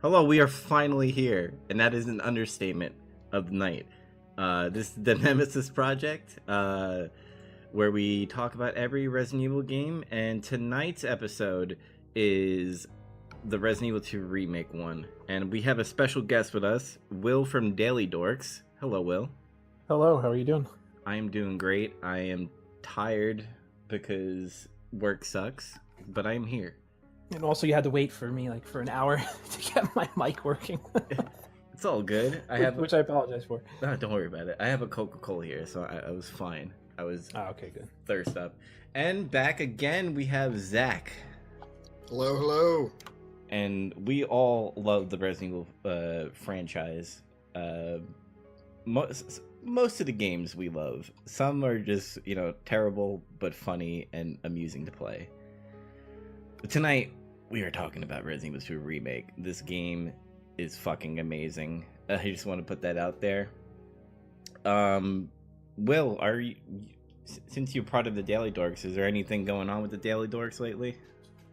Hello, we are finally here, and that is an understatement of the night. This is the Nemesis project, where we talk about every Resident Evil game, and tonight's episode is the Resident Evil 2 Remake one. And we have a special guest with us, Will from Daily Dorks. Hello, Will. Hello, how are you doing? I am doing great. I am tired because work sucks, but I am here. And also, you had to wait for me for an hour to get my mic working. It's all good. Which I apologize for. Don't worry about it. I have a Coca-Cola here, so I was fine. I was okay, good. Thirst up. And back again, we have Zach. Hello, hello. And we all love the Resident Evil franchise. Most of the games we love. Some are just, terrible but funny and amusing to play. But tonight, we are talking about Resident Evil 2 Remake. This game is fucking amazing. I just want to put that out there. Will, since you're part of the Daily Dorks, is there anything going on with the Daily Dorks lately?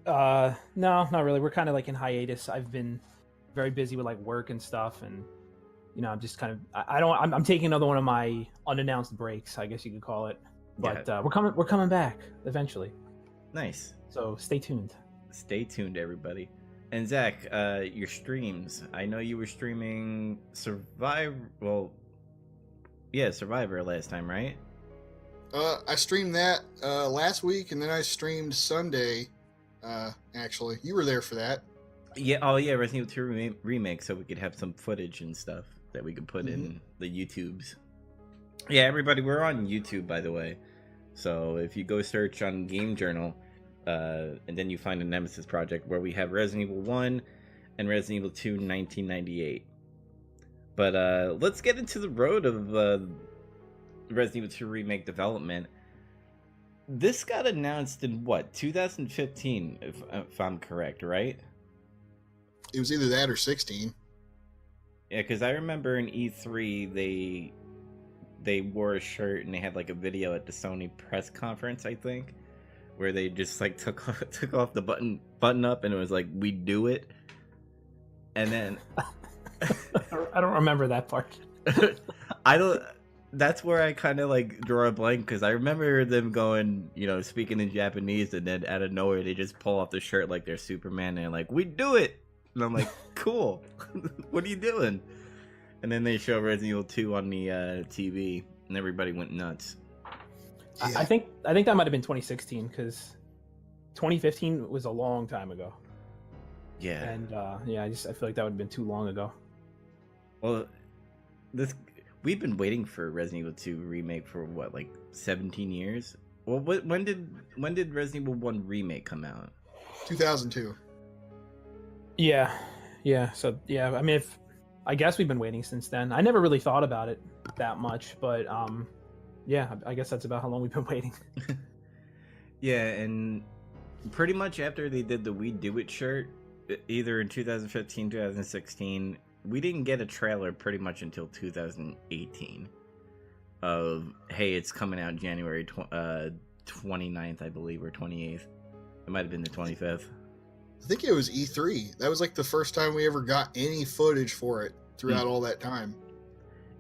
No, not really. We're kind of in hiatus. I've been very busy with work and stuff, and I'm just kind of I'm taking another one of my unannounced breaks, I guess you could call it. But yeah. We're coming back eventually. Nice. So stay tuned. Stay tuned, everybody. And Zach, your streams. I know you were streaming Survivor last time, right? I streamed that last week, and then I streamed Sunday. Actually, you were there for that. Yeah. Oh, yeah. Resident Evil 2 Remake, so we could have some footage and stuff that we could put in the YouTubes. Yeah, everybody, we're on YouTube, by the way. So if you go search on Game Journal, and then you find a Nemesis project where we have Resident Evil 1 and Resident Evil 2 1998. But let's get into the road of Resident Evil 2 Remake development. This got announced in 2015, if I'm correct, right? It was either that or 16. Yeah, because I remember in E3 they wore a shirt and they had a video at the Sony press conference, I think, where they just took off the button up, and it was we do it. And then I don't remember that part. I don't. That's where I kind of draw a blank, because I remember them going, speaking in Japanese, and then out of nowhere they just pull off the shirt like they're Superman, and we do it. And I'm like, cool. What are you doing? And then they show Resident Evil 2 on the TV, and everybody went nuts. Yeah. I think that might have been 2016, because 2015 was a long time ago. Yeah. And I feel like that would have been too long ago. Well, we've been waiting for Resident Evil 2 Remake for 17 years? Well, when did Resident Evil 1 Remake come out? 2002. Yeah. So yeah, I mean, I guess we've been waiting since then. I never really thought about it that much, but yeah, I guess that's about how long we've been waiting. Yeah, and pretty much after they did the We Do It shirt, either in 2015, 2016, we didn't get a trailer pretty much until 2018 of, hey, it's coming out January 29th, I believe, or 28th. It might have been the 25th. I think it was E3. That was the first time we ever got any footage for it throughout all that time.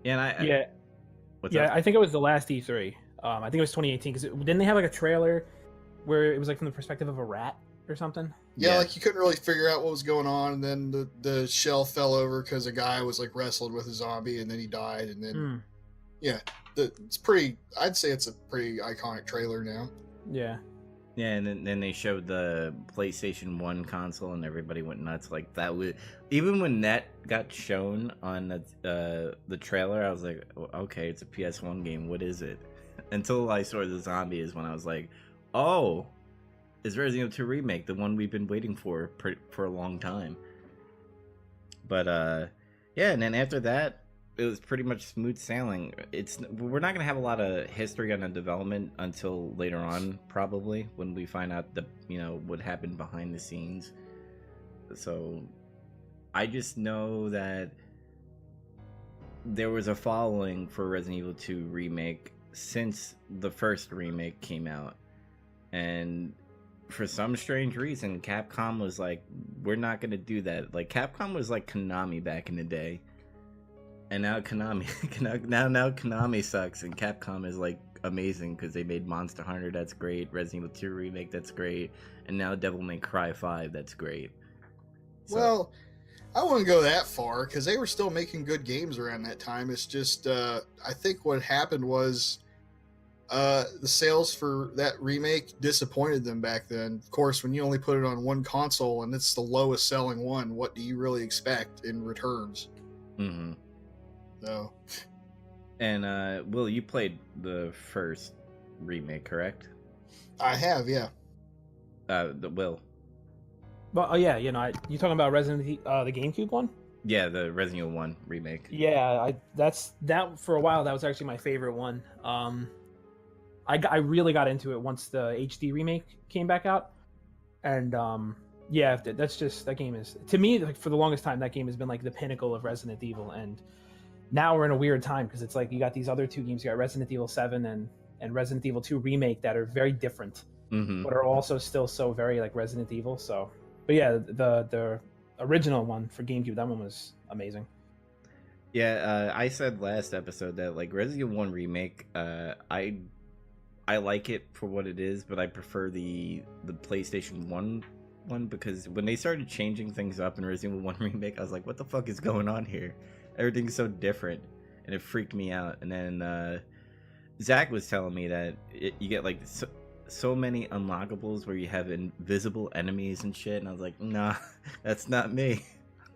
Yeah, and I think it was the last E3. I think it was 2018, because didn't they have a trailer where it was from the perspective of a rat or something? Yeah, you couldn't really figure out what was going on, and then the shell fell over because a guy was wrestled with a zombie, and then he died, and then it's pretty. I'd say it's a pretty iconic trailer now. Yeah. Yeah, and then they showed the PlayStation 1 console, and everybody went nuts. That was, even when that got shown on the trailer, I was like, okay, it's a PS1 game. What is it? Until I saw the zombie is when I was like, oh, it's Resident Evil 2 Remake, the one we've been waiting for a long time. But yeah, and then after that, it was pretty much smooth sailing. We're not gonna have a lot of history on the development until later on, probably, when we find out what happened behind the scenes. So I just know that there was a following for Resident Evil 2 Remake since the first remake came out, and for some strange reason, Capcom was like, we're not gonna do that. Like Capcom was like Konami back in the day, and now Konami, now Konami sucks, and Capcom is like amazing because they made Monster Hunter, that's great. Resident Evil 2 remake, that's great, and now Devil May Cry 5, that's great. So, well, I wouldn't go that far because they were still making good games around that time. It's just I think what happened was the sales for that remake disappointed them back then. Of course, when you only put it on one console and it's the lowest selling one, what do you really expect in returns? mm-hmm. So, And Will, you played the first remake, correct? I have, yeah. The Will. But oh yeah, you talking about the GameCube one? Yeah, the Resident Evil 1 remake. Yeah, that for a while that was actually my favorite one. I really got into it once the HD remake came back out, and yeah, that game is, to me, like, for the longest time that game has been like the pinnacle of Resident Evil, and now we're in a weird time because it's like you got these other two games, you got Resident Evil 7 and Resident Evil 2 remake that are very different, Mm-hmm. but are also still so very like Resident Evil. So, but yeah, the original one for GameCube, that one was amazing. Yeah, I said last episode that like Resident Evil 1 remake, I like it for what it is, but I prefer the PlayStation 1 one, because when they started changing things up in Resident Evil 1 remake, I was like, what the fuck is going on here? Everything's so different, and it freaked me out. And then Zach was telling me that you get like so many unlockables where you have invisible enemies and shit, and I was like, nah, that's not me.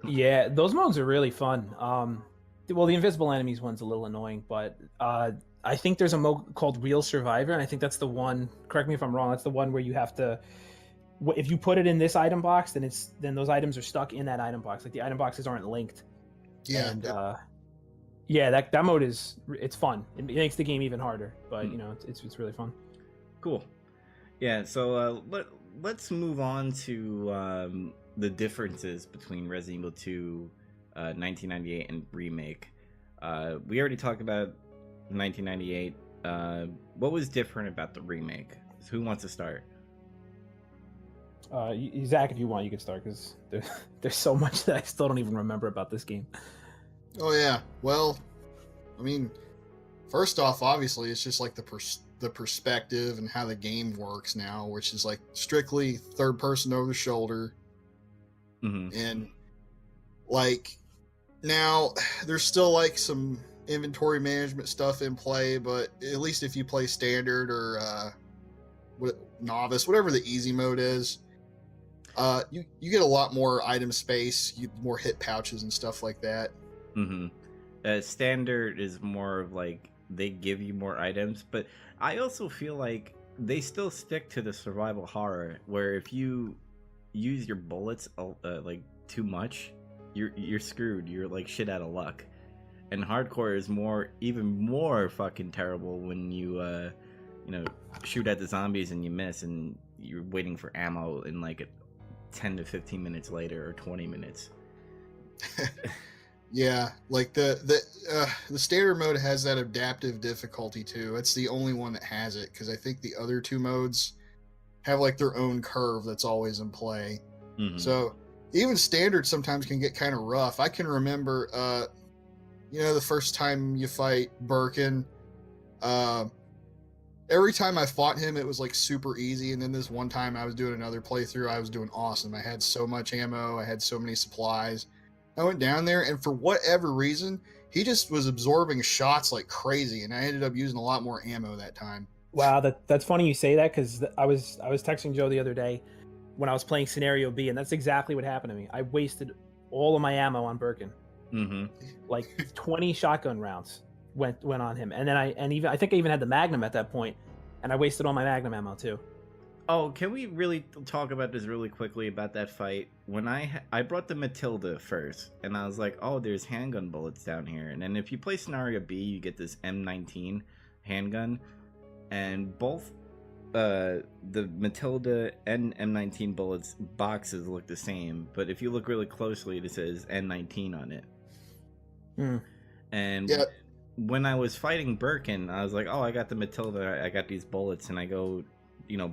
Yeah, those modes are really fun. Well, the invisible enemies one's a little annoying, but I think there's a mode called Real Survivor, and I think that's the one, correct me if I'm wrong, that's the one where you have to, if you put it in this item box, then those items are stuck in that item box. Like the item boxes aren't linked. Yeah. And yeah, that mode it's fun. It makes the game even harder, but it's really fun. Cool. Yeah, so let's move on to the differences between Resident Evil 2 1998 and remake. We already talked about 1998. What was different about the remake? Who wants to start? Zach, if you want, you can start, because there's so much that I still don't even remember about this game. Oh yeah. Well, I mean, first off, obviously, it's just like the perspective and how the game works now, which is like strictly third person over the shoulder. Mm-hmm. And like now, there's still like some inventory management stuff in play, but at least if you play standard or novice, whatever the easy mode is, you get a lot more item space, more hit pouches and stuff like that. Mm-hmm. Standard is more of like they give you more items, but I also feel like they still stick to the survival horror, where if you use your bullets like too much, you're screwed. You're like shit out of luck. And hardcore is even more fucking terrible when you shoot at the zombies and you miss, and you're waiting for ammo in like 10 to 15 minutes later, or 20 minutes. Yeah, like the standard mode has that adaptive difficulty too. It's the only one that has it, because I think the other two modes have like their own curve that's always in play. Mm-hmm. So even standard sometimes can get kind of rough. I can remember, the first time you fight Birkin, every time I fought him, it was like super easy. And then this one time I was doing another playthrough, I was doing awesome. I had so much ammo, I had so many supplies. I went down there, and for whatever reason, he just was absorbing shots like crazy, and I ended up using a lot more ammo that time. Wow, that's funny you say that, because I was texting Joe the other day when I was playing Scenario B, and that's exactly what happened to me. I wasted all of my ammo on Birkin. Mm-hmm. Like 20 shotgun rounds went on him, and then I think I even had the Magnum at that point, and I wasted all my Magnum ammo too. Oh, can we really talk about this really quickly about that fight? When I brought the Matilda first, and I was like, oh, there's handgun bullets down here. And then if you play Scenario B, you get this M19 handgun, and both the Matilda and M19 bullets boxes look the same, but if you look really closely, it says M19 on it. And yeah. When I was fighting Birkin, I was like, oh, I got the Matilda, I got these bullets, and I go,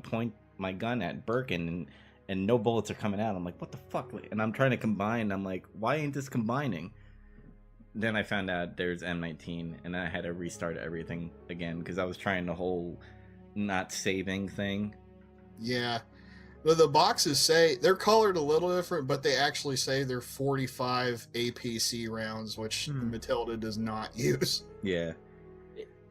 point my gun at Birkin and no bullets are coming out. I'm like, what the fuck? And I'm trying to combine. I'm like, why ain't this combining? Then I found out there's M19, and I had to restart everything again because I was trying the whole not saving thing. Yeah. The boxes say they're colored a little different, but they actually say they're 45 APC rounds, which Matilda does not use. Yeah.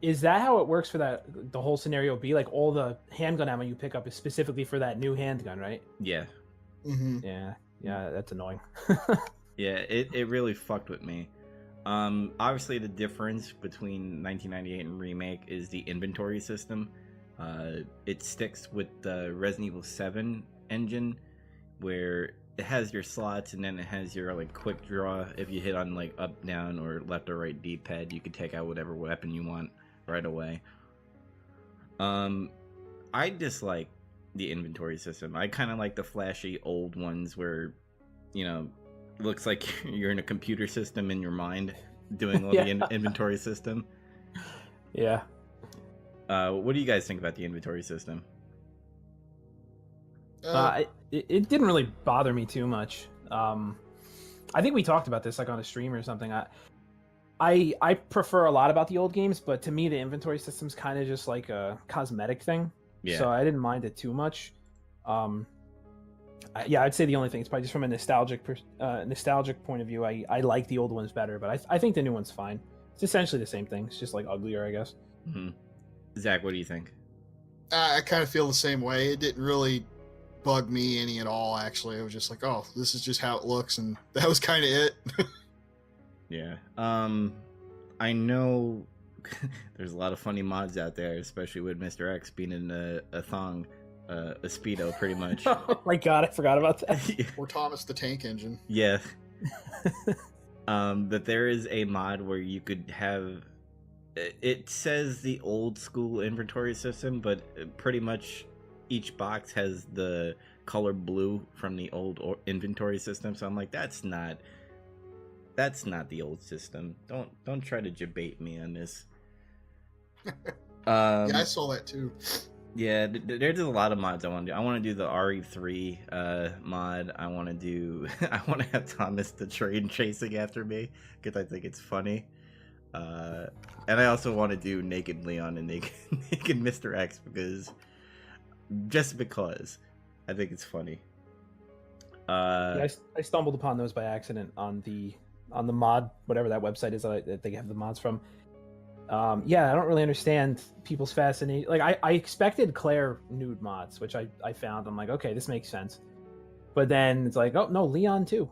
Is that how it works for the whole scenario B? Like all the handgun ammo you pick up is specifically for that new handgun, right? Yeah. Mm-hmm. Yeah, that's annoying. Yeah, it really fucked with me. Obviously the difference between 1998 and Remake is the inventory system. It sticks with the Resident Evil 7 engine, where it has your slots and then it has your like quick draw. If you hit on like up, down, or left or right D-pad, you can take out whatever weapon you want right away. I dislike the inventory system. I kind of like the flashy old ones where, you know, it looks like you're in a computer system in your mind doing all the inventory system. Yeah. What do you guys think about the inventory system? It didn't really bother me too much. I think we talked about this like on a stream or something. I prefer a lot about the old games, but to me the inventory system's kind of just like a cosmetic thing. Yeah. So I didn't mind it too much. I'd say the only thing is probably just from a nostalgic point of view. I like the old ones better, but I think the new one's fine. It's essentially the same thing. It's just like uglier, I guess. Mm-hmm. Zach, what do you think? I kind of feel the same way. It didn't really bug me any at all, actually. It was just like, oh, this is just how it looks, and that was kind of it. Yeah. I know there's a lot of funny mods out there, especially with Mr. X being in a thong, a Speedo, pretty much. Oh my god, I forgot about that. Or Thomas the Tank Engine. Yeah. That there is a mod where you could have... It says the old school inventory system, but pretty much each box has the color blue from the old inventory system. So I'm like, that's not the old system. Don't try to debate me on this. Yeah, I saw that too. Yeah, there's a lot of mods I want to do. I want to do the RE3 mod. I want to have Thomas the train chasing after me because I think it's funny. And I also want to do Naked Leon and Naked Mr. X because I think it's funny. I stumbled upon those by accident on the mod, whatever that website is that they have the mods from. I don't really understand people's fascination. Like I expected Claire nude mods, which I found. I'm like, okay, this makes sense. But then it's like, oh no, Leon too.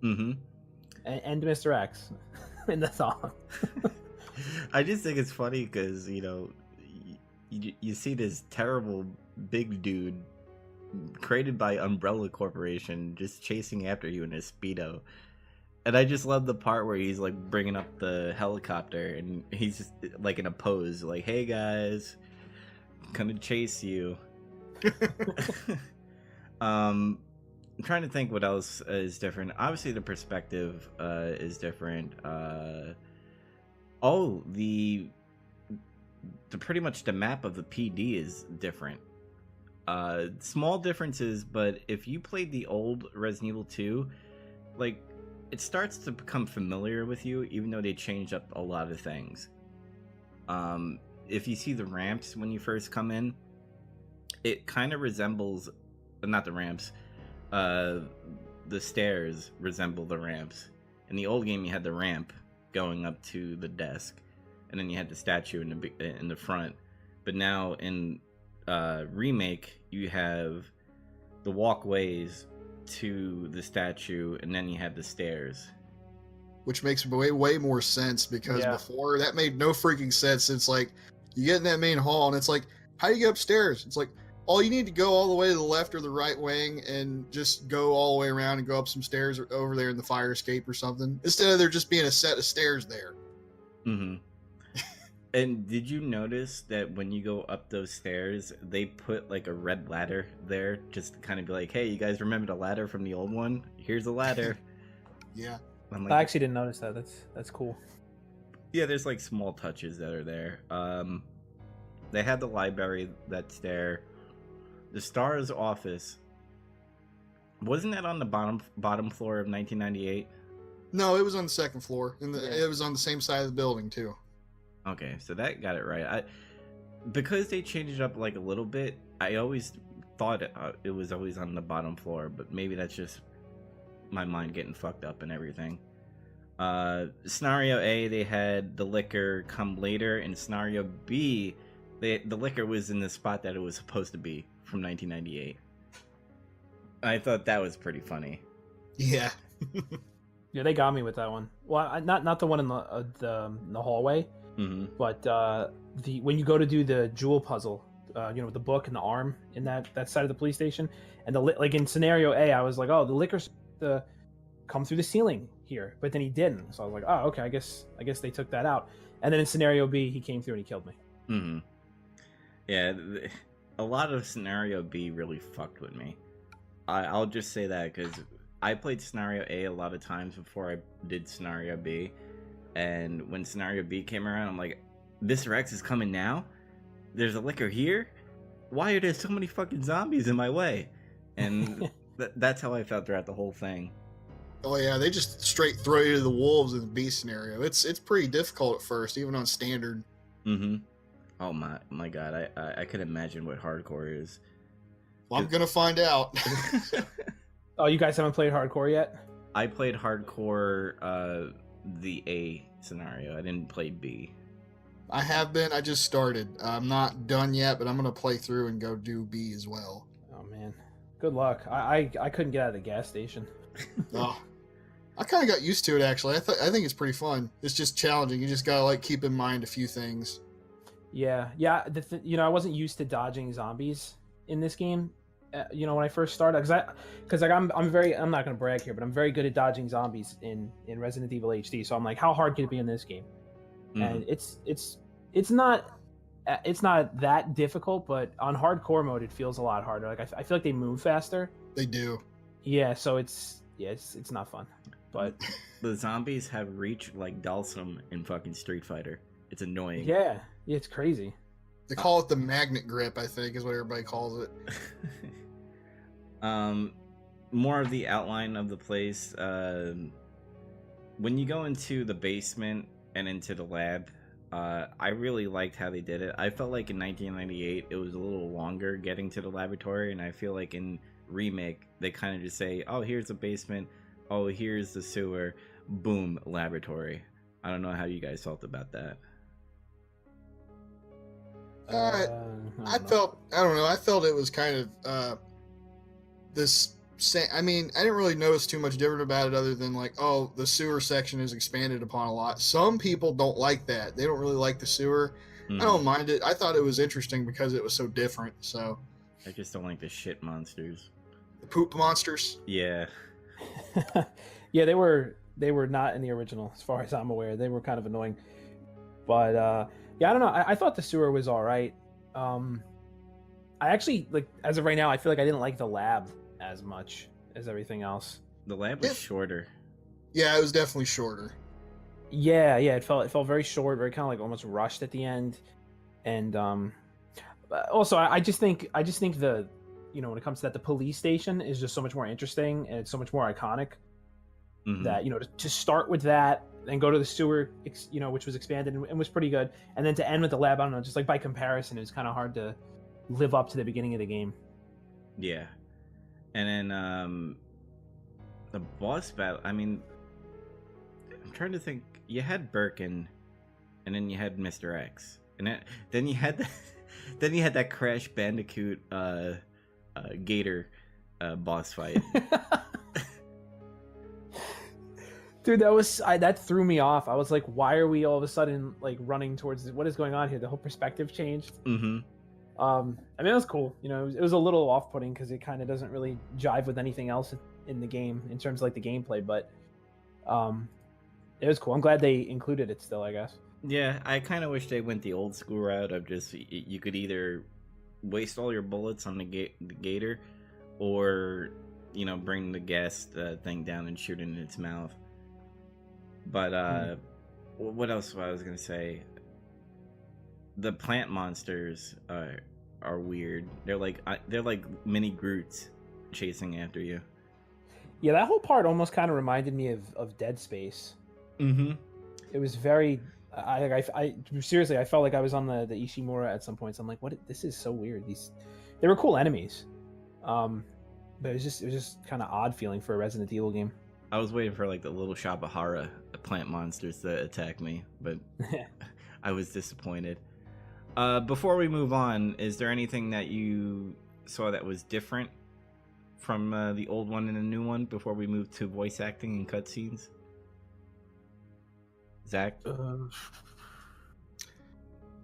Mm-hmm. And Mr. X in the song. I just think it's funny because, you know, you see this terrible big dude created by Umbrella Corporation just chasing after you in a Speedo. And I just love the part where he's like bringing up the helicopter and he's just like in a pose like, hey guys, I'm gonna chase you. I'm trying to think what else is different. Obviously the perspective is different. The pretty much the map of the PD is different. Small differences, but if you played the old Resident Evil 2, like, it starts to become familiar with you, even though they changed up a lot of things. If you see the ramps when you first come in, it kind of resembles, not the ramps, the stairs resemble the ramps. In the old game, you had the ramp going up to the desk, and then you had the statue in the front. But now in Remake, you have the walkways to the statue, and then you have the stairs, which makes way more sense because before that made no freaking sense. It's like you get in that main hall, and it's like, how do you get upstairs? It's like, oh, you need to go all the way to the left or the right wing and just go all the way around and go up some stairs over there in the fire escape or something, instead of there just being a set of stairs there. Mm-hmm. And did you notice that when you go up those stairs, they put like a red ladder there just to kind of be like, hey, you guys remember the ladder from the old one? Here's a ladder. Yeah. Like, I actually didn't notice that. That's cool. Yeah, there's like small touches that are there. They had the library that's there. the Star's office, wasn't that on the bottom floor of 1998? No, it was on the second floor, and Yeah. it was on the same side of the building too. Okay, so that got it right. Because they changed it up like a little bit, I always thought it was always on the bottom floor, but maybe that's just my mind getting fucked up and everything. Scenario A, they had the liquor come later, and scenario B, the liquor was in the spot that it was supposed to be from 1998. I thought that was pretty funny. Yeah. Yeah, they got me with that one. Well, not the one in the hallway, but when you go to do the jewel puzzle, with the book and the arm in that side of the police station, and like in scenario A, I was like, oh, the liquor's to come through the ceiling here, but then he didn't. So I was like, oh, okay, I guess they took that out. And then in scenario B, he came through and he killed me. Yeah, a lot of scenario B really fucked with me. I'll just say that because I played scenario A a lot of times before I did scenario B, and when scenario B came around, I'm like, this Rex is coming now? There's a liquor here? Why are there so many fucking zombies in my way? And that's how I felt throughout the whole thing. Oh yeah, they just straight throw you to the wolves in the B scenario. It's pretty difficult at first, even on standard. Oh my god, I could imagine what hardcore is. Well, I'm gonna find out. Oh, you guys haven't played hardcore yet? I played hardcore the A scenario. I didn't play B. I have been. I just started. I'm not done yet, but I'm gonna play through and go do B as well. Oh man, good luck. I couldn't get out of the gas station. Oh, I kind of got used to it actually. I think it's pretty fun. It's just challenging. You just gotta like keep in mind a few things. Yeah. I wasn't used to dodging zombies in this game. When I first started, because I'm not gonna brag here, but I'm very good at dodging zombies in Resident Evil HD. So I'm like, how hard can it be in this game? And it's not that difficult, but on hardcore mode it feels a lot harder. Like I feel like they move faster. They do. Yeah, so it's not fun. But the zombies have reach like Dalsum in fucking Street Fighter. It's annoying. Yeah, it's crazy. They call it the magnet grip, I think, is what everybody calls it. More of the outline of the place. When you go into the basement and into the lab, I really liked how they did it. I felt like in 1998 it was a little longer getting to the laboratory, and I feel like in Remake they kind of just say, oh, here's the basement, oh, here's the sewer, boom, laboratory. I don't know how you guys felt about that. I felt it was kind of this. I mean, I didn't really notice too much different about it other than like, oh, the sewer section is expanded upon a lot. Some people don't like that. They don't really like the sewer. I don't mind it. I thought it was interesting because it was so different. So I just don't like the shit monsters. The poop monsters. Yeah. Yeah, they were not in the original, as far as I'm aware. They were kind of annoying. But yeah, I don't know. I thought the sewer was all right. I actually, like, as of right now, I feel like I didn't like the lab as much as everything else. The lab was shorter. Yeah, it was definitely shorter. Yeah, it felt very short, very kind of like almost rushed at the end. And also, I just think the, when it comes to that, the police station is just so much more interesting and it's so much more iconic. That, to start with that and go to the sewer, which was expanded and was pretty good, and then to end with the lab, I don't know, just like by comparison, it was kind of hard to live up to the beginning of the game. Yeah. And then the boss battle, I mean, I'm trying to think. You had Birkin, and then you had Mr. X, and then you had that Crash Bandicoot Gator boss fight. Dude, that threw me off. I was like, why are we all of a sudden like running towards what is going on here? The whole perspective changed. I mean, it was cool. It was a little off-putting because it kind of doesn't really jive with anything else in the game in terms of like the gameplay, but it was cool. I'm glad they included it still, I guess. Yeah, I kind of wish they went the old school route of just you could either waste all your bullets on the gator, or bring the gas thing down and shoot it in its mouth. But what else was I gonna say? The plant monsters are weird. They're like mini Groots chasing after you. Yeah, that whole part almost kind of reminded me of Dead Space. Mm-hmm. It was very. I seriously, I felt like I was on the Ishimura at some points. I'm like, what? This is so weird. They were cool enemies, but it was just kind of odd feeling for a Resident Evil game. I was waiting for like the little Shabahara plant monsters to attack me, but I was disappointed. Before we move on, is there anything that you saw that was different from the old one and the new one before we move to voice acting and cutscenes? Zach?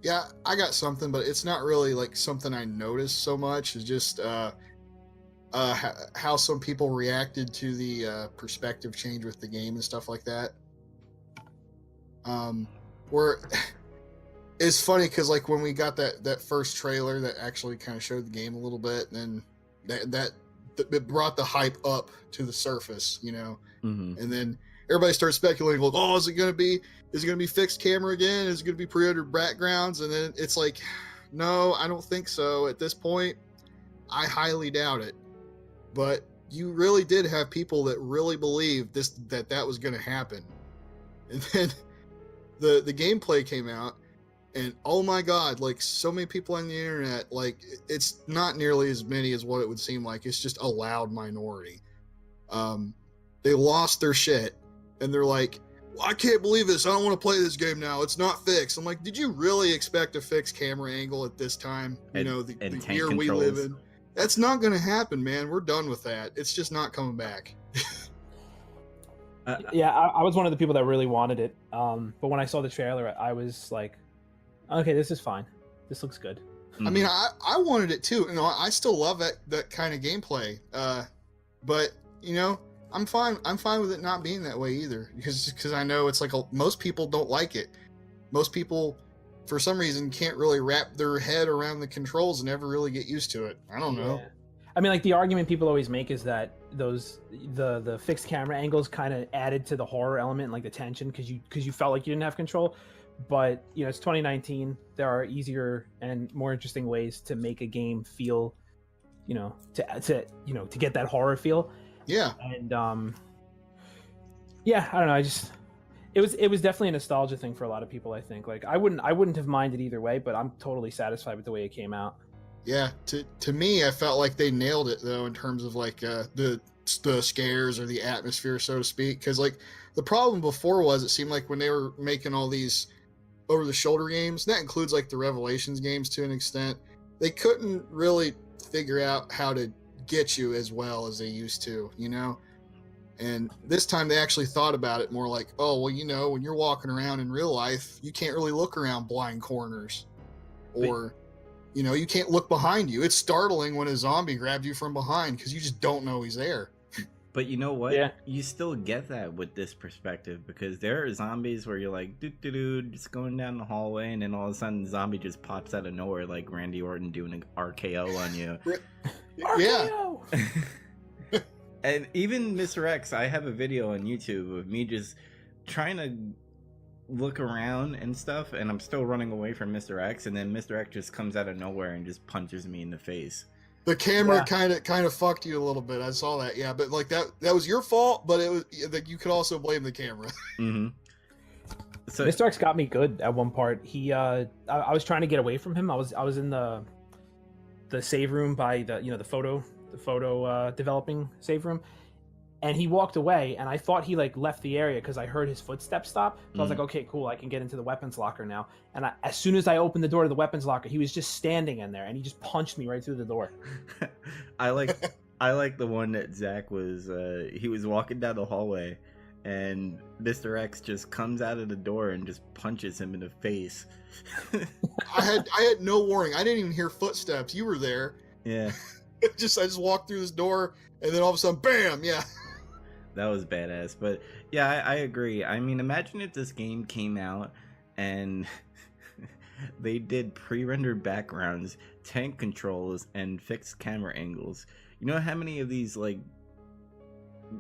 Yeah, I got something, but it's not really like something I noticed so much. It's just how some people reacted to the perspective change with the game and stuff like that. Where it's funny because like when we got that first trailer that actually kind of showed the game a little bit, and then that it brought the hype up to the surface, you know, and then everybody starts speculating, like, oh, is it going to be fixed camera again? Is it going to be pre-rendered backgrounds? And then it's like, no, I don't think so. At this point, I highly doubt it. But you really did have people that really believed that was going to happen. And then the gameplay came out, and oh my God, like so many people on the internet, like it's not nearly as many as what it would seem like. It's just a loud minority. They lost their shit. And they're like, well, I can't believe this. I don't want to play this game now. It's not fixed. I'm like, did you really expect a fixed camera angle at this time? You know, the year controls we live in. That's not going to happen, man. We're done with that. It's just not coming back. Yeah, I was one of the people that really wanted it. But when I saw the trailer, I was like, okay, this is fine. This looks good. I mean, I wanted it too. You know, I still love that kind of gameplay. But, you know, I'm fine with it not being that way either, because I know it's like most people don't like it. Most people, for some reason, can't really wrap their head around the controls and never really get used to it. I don't know. Yeah. I mean, like the argument people always make is that the fixed camera angles kind of added to the horror element, like the tension, because you felt like you didn't have control. But you know, it's 2019. There are easier and more interesting ways to make a game feel, you know, to get that horror feel. Yeah. And yeah, I don't know. It was definitely a nostalgia thing for a lot of people. I think like I wouldn't have minded either way, but I'm totally satisfied with the way it came out. Yeah. To me, I felt like they nailed it though in terms of like the scares or the atmosphere, so to speak. Because like the problem before was it seemed like when they were making all these over the shoulder games, that includes like the Revelations games to an extent, they couldn't really figure out how to get you as well as they used to, you know. And this time they actually thought about it more like, oh well, you know, when you're walking around in real life, you can't really look around blind corners, or you know, you can't look behind you. It's startling when a zombie grabs you from behind because you just don't know he's there. But you know what? Yeah. You still get that with this perspective, because there are zombies where you're like, doo just going down the hallway, and then all of a sudden, the zombie just pops out of nowhere, like Randy Orton doing an RKO on you. Yeah. And even Mr. X, I have a video on YouTube of me just trying to look around and stuff, and I'm still running away from Mr. X, and then Mr. X just comes out of nowhere and just punches me in the face. The camera kind of fucked you a little bit. I saw that, yeah, but like that was your fault, but it was that you could also blame the camera. Mm-hmm. So Mr. X got me good at one part. He I was trying to get away from him. I was in the save room by the photo developing save room, and he walked away, and I thought he like left the area because I heard his footsteps stop. So I was like, okay, cool, I can get into the weapons locker now. And as soon as I opened the door to the weapons locker, he was just standing in there, and he just punched me right through the door. I like the one that Zach was he was walking down the hallway, and Mr. X just comes out of the door and just punches him in the face. I had no warning. I didn't even hear footsteps. You were there. Yeah. I just walked through this door, and then all of a sudden, bam! Yeah. That was badass. But yeah, I agree. I mean, imagine if this game came out and they did pre-rendered backgrounds, tank controls, and fixed camera angles. You know how many of these like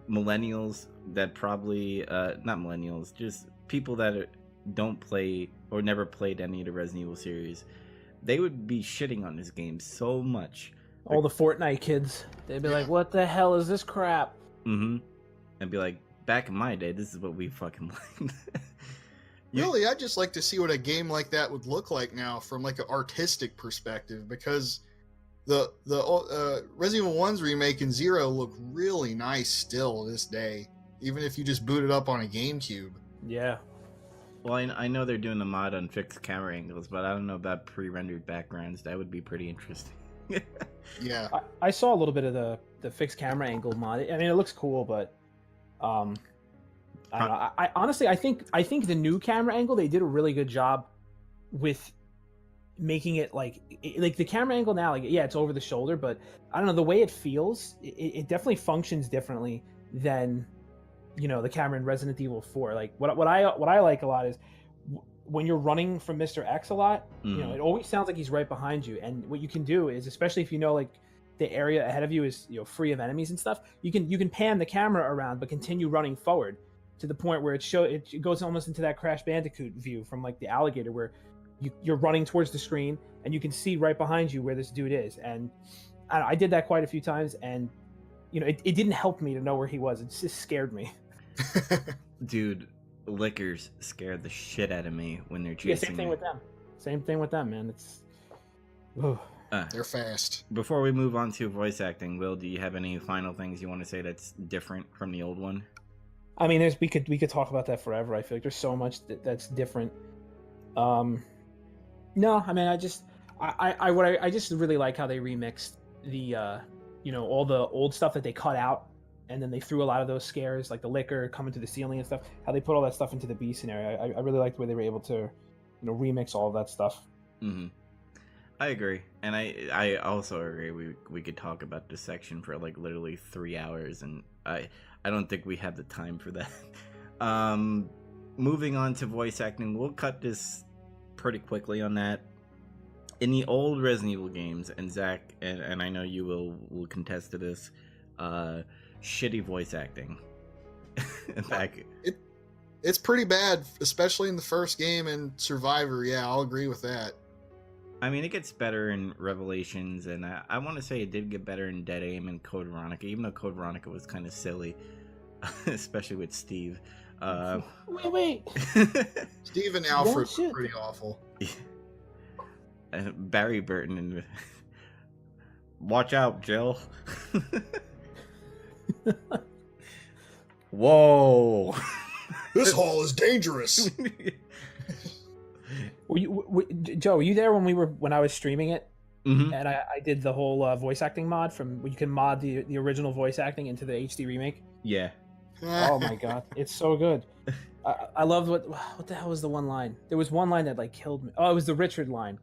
millennials that probably not millennials, just people that don't play or never played any of the Resident Evil series, they would be shitting on this game so much. All the Fortnite kids, they'd be like, "What the hell is this crap?" Mm-hmm. And be like, back in my day, this is what we fucking liked. Really, I'd just like to see what a game like that would look like now from like an artistic perspective, because the Resident Evil 1's remake and Zero look really nice still to this day, even if you just boot it up on a GameCube. Yeah. Well, I know they're doing a mod on fixed camera angles, but I don't know about pre-rendered backgrounds. That would be pretty interesting. Yeah. I saw a little bit of the fixed camera angle mod. I mean, it looks cool, but I don't know. I honestly, I think the new camera angle, they did a really good job with making it like the camera angle now, like, yeah, it's over the shoulder, but I don't know, the way it feels, it definitely functions differently than, you know, the camera in Resident Evil 4. Like what I like a lot is when you're running from Mr. X a lot, you know, it always sounds like he's right behind you. And what you can do is, especially if you know, like, the area ahead of you is, you know, free of enemies and stuff, you can pan the camera around but continue running forward to the point where it goes almost into that Crash Bandicoot view from like the alligator, where you're running towards the screen and you can see right behind you where this dude is. And I did that quite a few times, and you know, it didn't help me to know where he was. It just scared me. Dude, lickers scared the shit out of me when they're chasing Yeah, same thing me. with them. Same thing with them, man. It's They're fast. Before we move on to voice acting, Will, do you have any final things you want to say that's different from the old one? I mean, we could talk about that forever. I feel like there's so much that's different. No, I mean, I just really like how they remixed the you know, all the old stuff that they cut out, and then they threw a lot of those scares, like the liquor coming to the ceiling and stuff. How they put all that stuff into the B scenario. I really liked the way they were able to, you know, remix all of that stuff. Mm-hmm. I agree, and I also agree. We could talk about this section for like literally 3 hours, and I don't think we have the time for that. Moving on to voice acting, we'll cut this pretty quickly on that. In the old Resident Evil games, and Zach, and I know you will contest to this, shitty voice acting. Back, It's pretty bad, especially in the first game and Survivor. Yeah, I'll agree with that. I mean, it gets better in Revelations, and I want to say it did get better in Dead Aim and Code Veronica, even though Code Veronica was kind of silly, especially with Steve. Wait. Steve and Alfred were pretty awful. Barry Burton and watch out, Jill. Whoa. This hall is dangerous. Joe, were you there when I was streaming it? Mm-hmm. And I did the whole voice acting mod from where you can mod the original voice acting into the HD remake. Yeah. Oh my god, it's so good. I loved what the hell was the one line? There was one line that like killed me. Oh, it was the Richard line.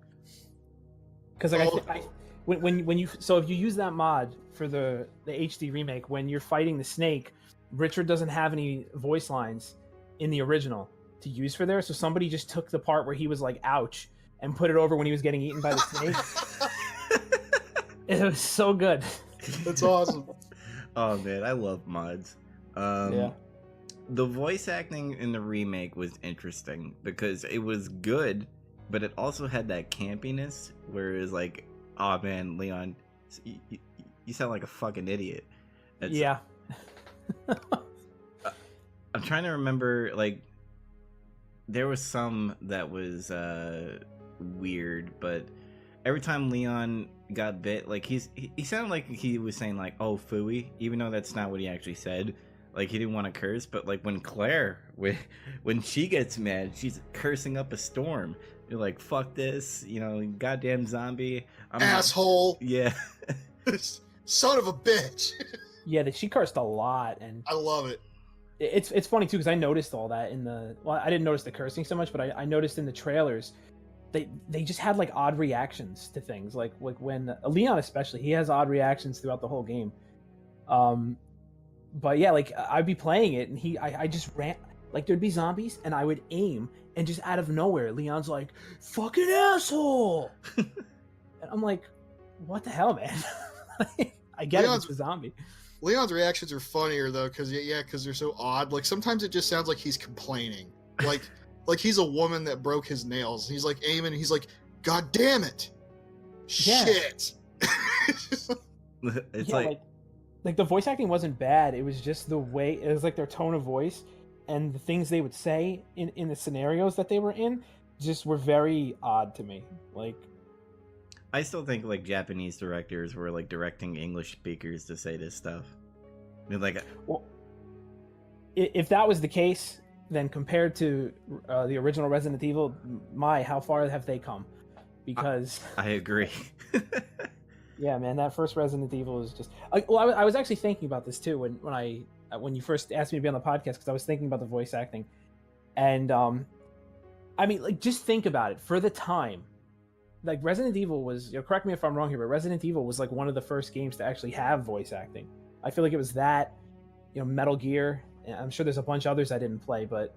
Because like when you if you use that mod for the HD remake, when you're fighting the snake, Richard doesn't have any voice lines in the original to use for there, so somebody just took the part where he was like ouch and put it over when he was getting eaten by the snake. It was so good. That's awesome. Oh man, I love mods. Yeah. The voice acting in the remake was interesting because it was good, but it also had that campiness where it was like, oh man, Leon, you sound like a fucking idiot. Yeah. I'm trying to remember, like, there was some that was weird, but every time Leon got bit, like, he sounded like he was saying, like, oh, phooey, even though that's not what he actually said. Like, he didn't want to curse, but, like, when Claire, when she gets mad, she's cursing up a storm. You're like, fuck this, you know, goddamn zombie. Asshole. Yeah. Son of a bitch. Yeah, she cursed a lot, and I love it. It's funny too because I noticed all that I didn't notice the cursing so much, but I noticed in the trailers they just had like odd reactions to things, like when Leon especially, he has odd reactions throughout the whole game. But yeah, like I'd be playing it and I just ran, like there'd be zombies and I would aim and just out of nowhere Leon's like, fucking asshole. And I'm like, what the hell, man? I get it, it's a zombie. Leon's reactions are funnier though, because they're so odd. Like sometimes it just sounds like he's complaining, like he's a woman that broke his nails. He's like aiming, and he's like, God damn it. Yeah. Shit. It's Yeah, like the voice acting wasn't bad. It was just the way, it was like their tone of voice and the things they would say in the scenarios that they were in just were very odd to me. Like, I still think like Japanese directors were like directing English speakers to say this stuff. I mean, like, well, if that was the case, then compared to the original Resident Evil, how far have they come? Because I agree. yeah, man, that first Resident Evil is just. Well, I was actually thinking about this too when you first asked me to be on the podcast, because I was thinking about the voice acting, and I mean, like, just think about it for the time. Like, Resident Evil was, correct me if I'm wrong here, but Resident Evil was like one of the first games to actually have voice acting. I feel like it was that, Metal Gear. And I'm sure there's a bunch of others I didn't play, but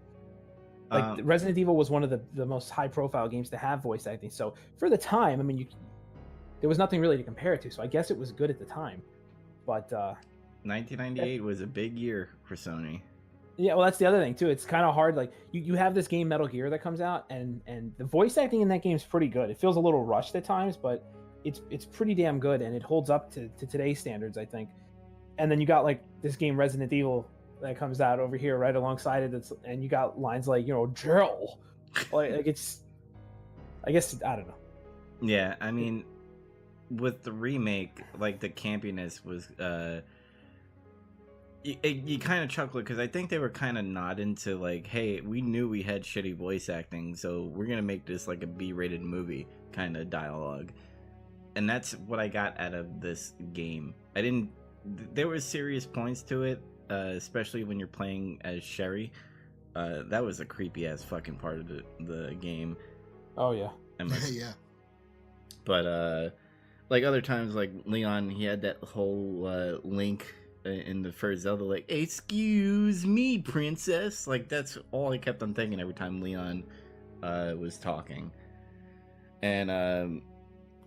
like Resident Evil was one of the most high profile games to have voice acting. So for the time, I mean, there was nothing really to compare it to. So I guess it was good at the time. But 1998 was a big year for Sony. Yeah, well, that's the other thing too. It's kind of hard. Like you have this game Metal Gear that comes out, and the voice acting in that game is pretty good. It feels a little rushed at times, but it's pretty damn good, and it holds up to today's standards, I think. And then you got like this game Resident Evil that comes out over here right alongside it, and you got lines like Jill, like it's. I guess I don't know. Yeah, I mean, with the remake, like the campiness was. You kind of chuckle because I think they were kind of nodding to like, hey, we knew we had shitty voice acting, so we're gonna make this like a B-rated movie kind of dialogue, and that's what I got out of this game. There were serious points to it, especially when you're playing as Sherry. That was a creepy ass fucking part of the game. Oh yeah. Yeah. But like other times, like Leon, he had that whole link in the first Zelda, like, excuse me, princess. Like, that's all I kept on thinking every time Leon was talking. And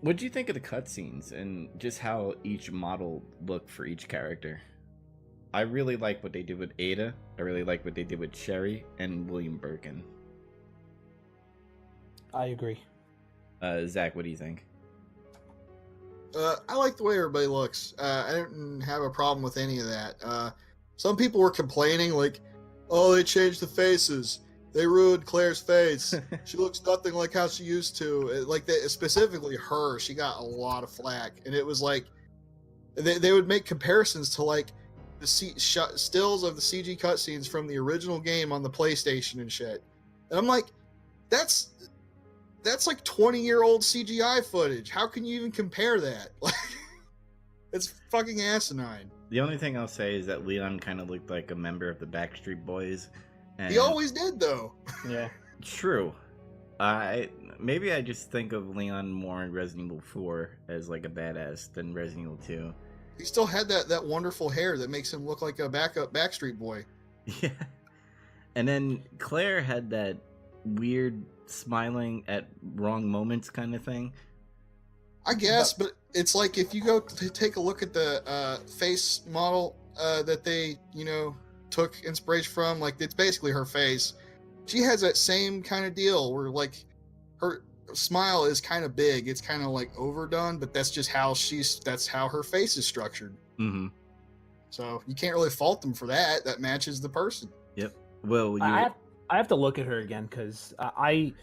what do you think of the cutscenes and just how each model looked for each character? I really like what they did with Ada. I really like what they did with Sherry and William Birkin. I agree. Zach, what do you think? I like the way everybody looks. I didn't have a problem with any of that. Some people were complaining, like, oh, they changed the faces. They ruined Claire's face. She looks nothing like how she used to. Like, specifically her, she got a lot of flack. And it was like, they would make comparisons to, like, the stills of the CG cutscenes from the original game on the PlayStation and shit. And I'm like, that's like 20-year-old CGI footage. How can you even compare that? Like, it's fucking asinine. The only thing I'll say is that Leon kind of looked like a member of the Backstreet Boys. And He always did, though. Yeah. True. Maybe I just think of Leon more in Resident Evil 4 as like a badass than Resident Evil 2. He still had that wonderful hair that makes him look like a backup Backstreet Boy. Yeah. And then Claire had that weird smiling at wrong moments kind of thing. I guess, but it's like if you go to take a look at the face model that they, took inspiration from, like, it's basically her face. She has that same kind of deal where, like, her smile is kind of big. It's kind of like overdone, but that's just how that's how her face is structured. Mm-hmm. So you can't really fault them for that. That matches the person. Yep. Well, I have to look at her again because I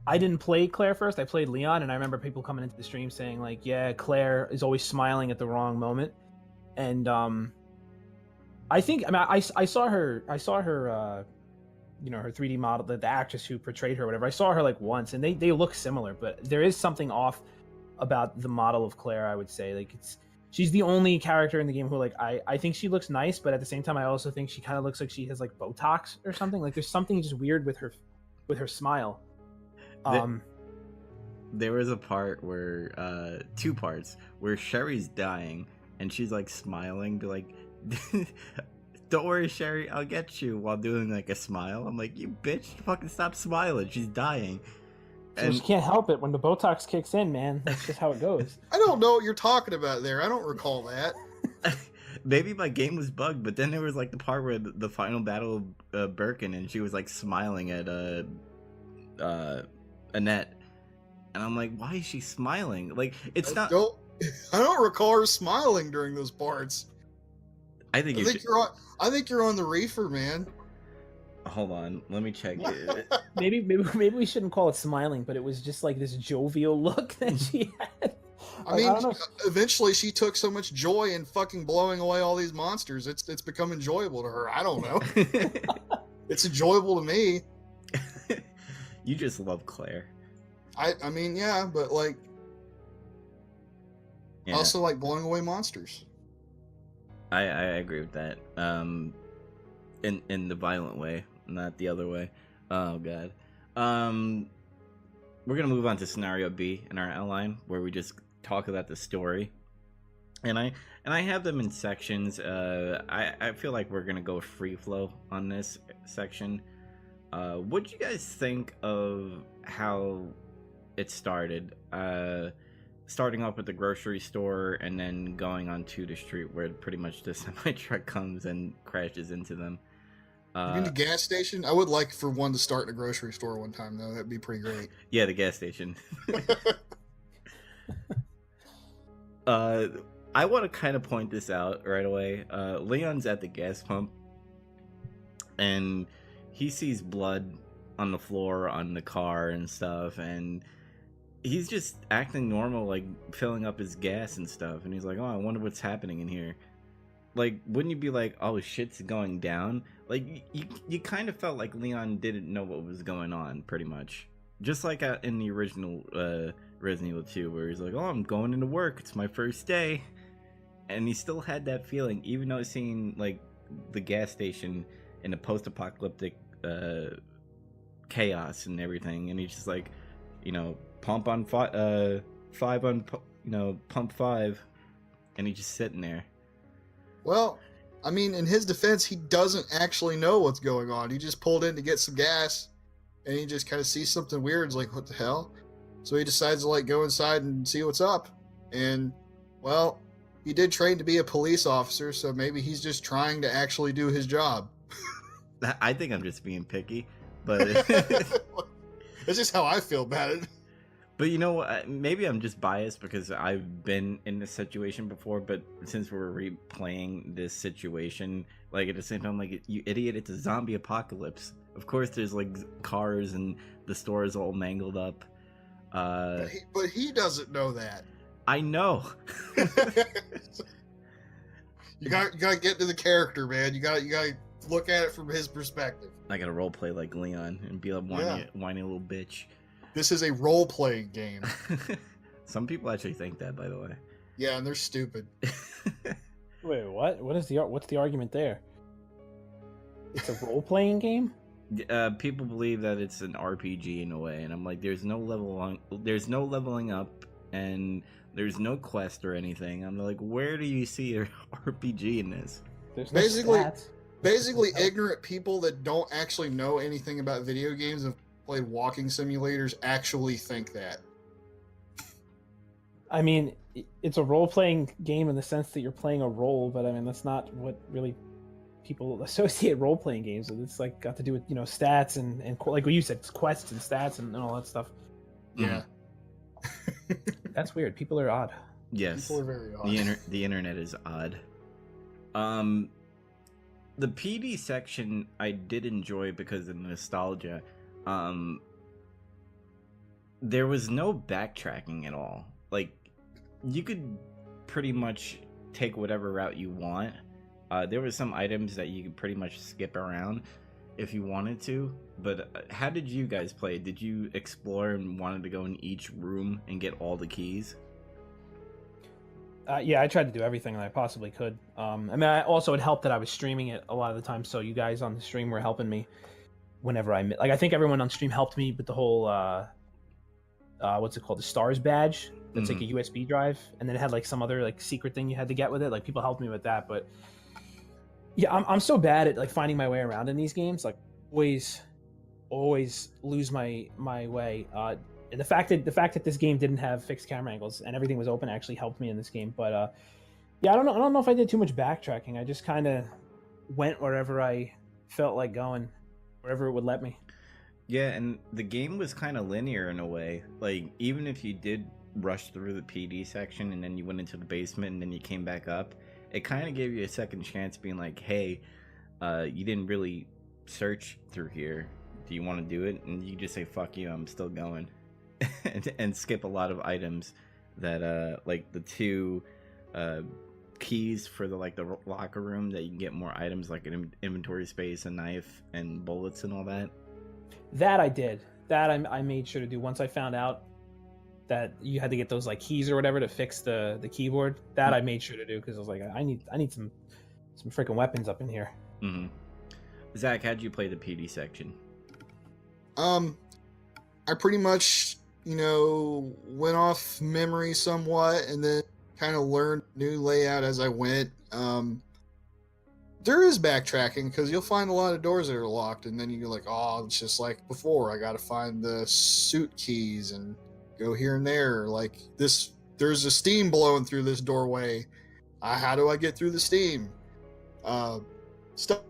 didn't play Claire first. I played Leon, and I remember people coming into the stream saying like, "Yeah, Claire is always smiling at the wrong moment," and I saw her, her 3D model, the actress who portrayed her, whatever. I saw her like once, and they look similar, but there is something off about the model of Claire. I would say like she's the only character in the game who like I think she looks nice, but at the same time I also think she kind of looks like she has like Botox or something. Like there's something just weird with her smile. There was a part where 2 parts where Sherry's dying and she's like smiling to like don't worry, Sherry, I'll get you, while doing like a smile. I'm like, you bitch, fucking stop smiling, she's dying. So she can't help it when the Botox kicks in, man. That's just how it goes. I don't know what you're talking about there. I don't recall that. Maybe my game was bugged, but then there was like the part where the final battle of Birkin and she was like smiling at Annette, and I'm like, why is she smiling? Like, it's I not. I don't recall her smiling during those parts. I think I think you're on the reefer, man. Hold on, let me check. Maybe we shouldn't call it smiling, but it was just like this jovial look that she had. I mean, eventually she took so much joy in fucking blowing away all these monsters. It's become enjoyable to her. I don't know. It's enjoyable to me. You just love Claire. I mean, yeah, but like, I also like blowing away monsters. I agree with that. In the violent way, not the other way. Oh god. We're gonna move on to scenario B in our outline, where we just talk about the story. And I have them in sections. I feel like we're gonna go free flow on this section. What do you guys think of how it started? Starting off at the grocery store and then going onto the street where pretty much the semi truck comes and crashes into them. You mean the gas station? I would like for one to start in a grocery store one time, though. That'd be pretty great. Yeah, the gas station. I want to kind of point this out right away. Leon's at the gas pump, and he sees blood on the floor on the car and stuff, and he's just acting normal, like filling up his gas and stuff. And he's like, "Oh, I wonder what's happening in here." Like, wouldn't you be like, "Oh, shit's going down"? Like, you kind of felt like Leon didn't know what was going on, pretty much. Just like in the original Resident Evil 2, where he's like, "Oh, I'm going into work. It's my first day." And he still had that feeling, even though seeing, like, the gas station in a post-apocalyptic chaos and everything. And he's just like, you know, pump on five on, you know, pump 5. And he's just sitting there. Well, I mean, in his defense, he doesn't actually know what's going on. He just pulled in to get some gas, and he just kind of sees something weird. He's like, what the hell? So he decides to, like, go inside and see what's up. And, well, he did train to be a police officer, so maybe he's just trying to actually do his job. I think I'm just being picky, but... That's just how I feel about it. But you know what? Maybe I'm just biased because I've been in this situation before. But since we're replaying this situation, like at the same time, like, you idiot, it's a zombie apocalypse. Of course, there's like cars and the store is all mangled up. But he doesn't know that. I know. You gotta get to the character, man. You gotta look at it from his perspective. I gotta roleplay like Leon and be a whiny little bitch. This is a role-playing game. Some people actually think that, by the way. Yeah, and they're stupid. Wait, what? What's the argument there? It's a role-playing game? People believe that it's an RPG in a way, and I'm like, there's no leveling up, and there's no quest or anything. I'm like, where do you see an RPG in this? There's no stats. Basically, ignorant people that don't actually know anything about video games and play walking simulators actually think that. I mean, it's a role-playing game in the sense that you're playing a role, but I mean, that's not what really people associate role-playing games with. It's like got to do with, you know, stats and like what you said, quests and stats and all that stuff. Yeah. That's weird. People are odd. Yes. People are very odd. The internet is odd. The PD section I did enjoy because of nostalgia. There was no backtracking at all. Like, you could pretty much take whatever route you want. There were some items that you could pretty much skip around if you wanted to. But how did you guys play? Did you explore and wanted to go in each room and get all the keys? Yeah, I tried to do everything that I possibly could. I mean, it helped that I was streaming it a lot of the time, so you guys on the stream were helping me whenever I think everyone on stream helped me with the whole what's it called, the stars badge. That's like a USB drive, and then it had like some other like secret thing you had to get with it. Like, people helped me with that, but yeah, I'm so bad at like finding my way around in these games. Like, always lose my way. And the fact that this game didn't have fixed camera angles and everything was open actually helped me in this game. But yeah, I don't know if I did too much backtracking. I just kind of went wherever I felt like going, wherever it would let me. Yeah, and the game was kind of linear in a way. Like, even if you did rush through the PD section and then you went into the basement and then you came back up, it kind of gave you a second chance being like, hey, you didn't really search through here. Do you want to do it? And you just say, fuck you, I'm still going. And skip a lot of items that, like the two keys for the locker room that you can get more items like an inventory space, a knife, and bullets and all that. That I did. That I made sure to do once I found out that you had to get those like keys or whatever to fix the keyboard. That I made sure to do because I was like, I need some freaking weapons up in here. Mm-hmm. Zach, how'd you play the PD section? I pretty much, went off memory somewhat and then kind of learned new layout as I went. There is backtracking because you'll find a lot of doors that are locked, and then you're like, oh, it's just like before. I got to find the suit keys and go here and there. Like this, there's a steam blowing through this doorway. How do I get through the steam? Stuff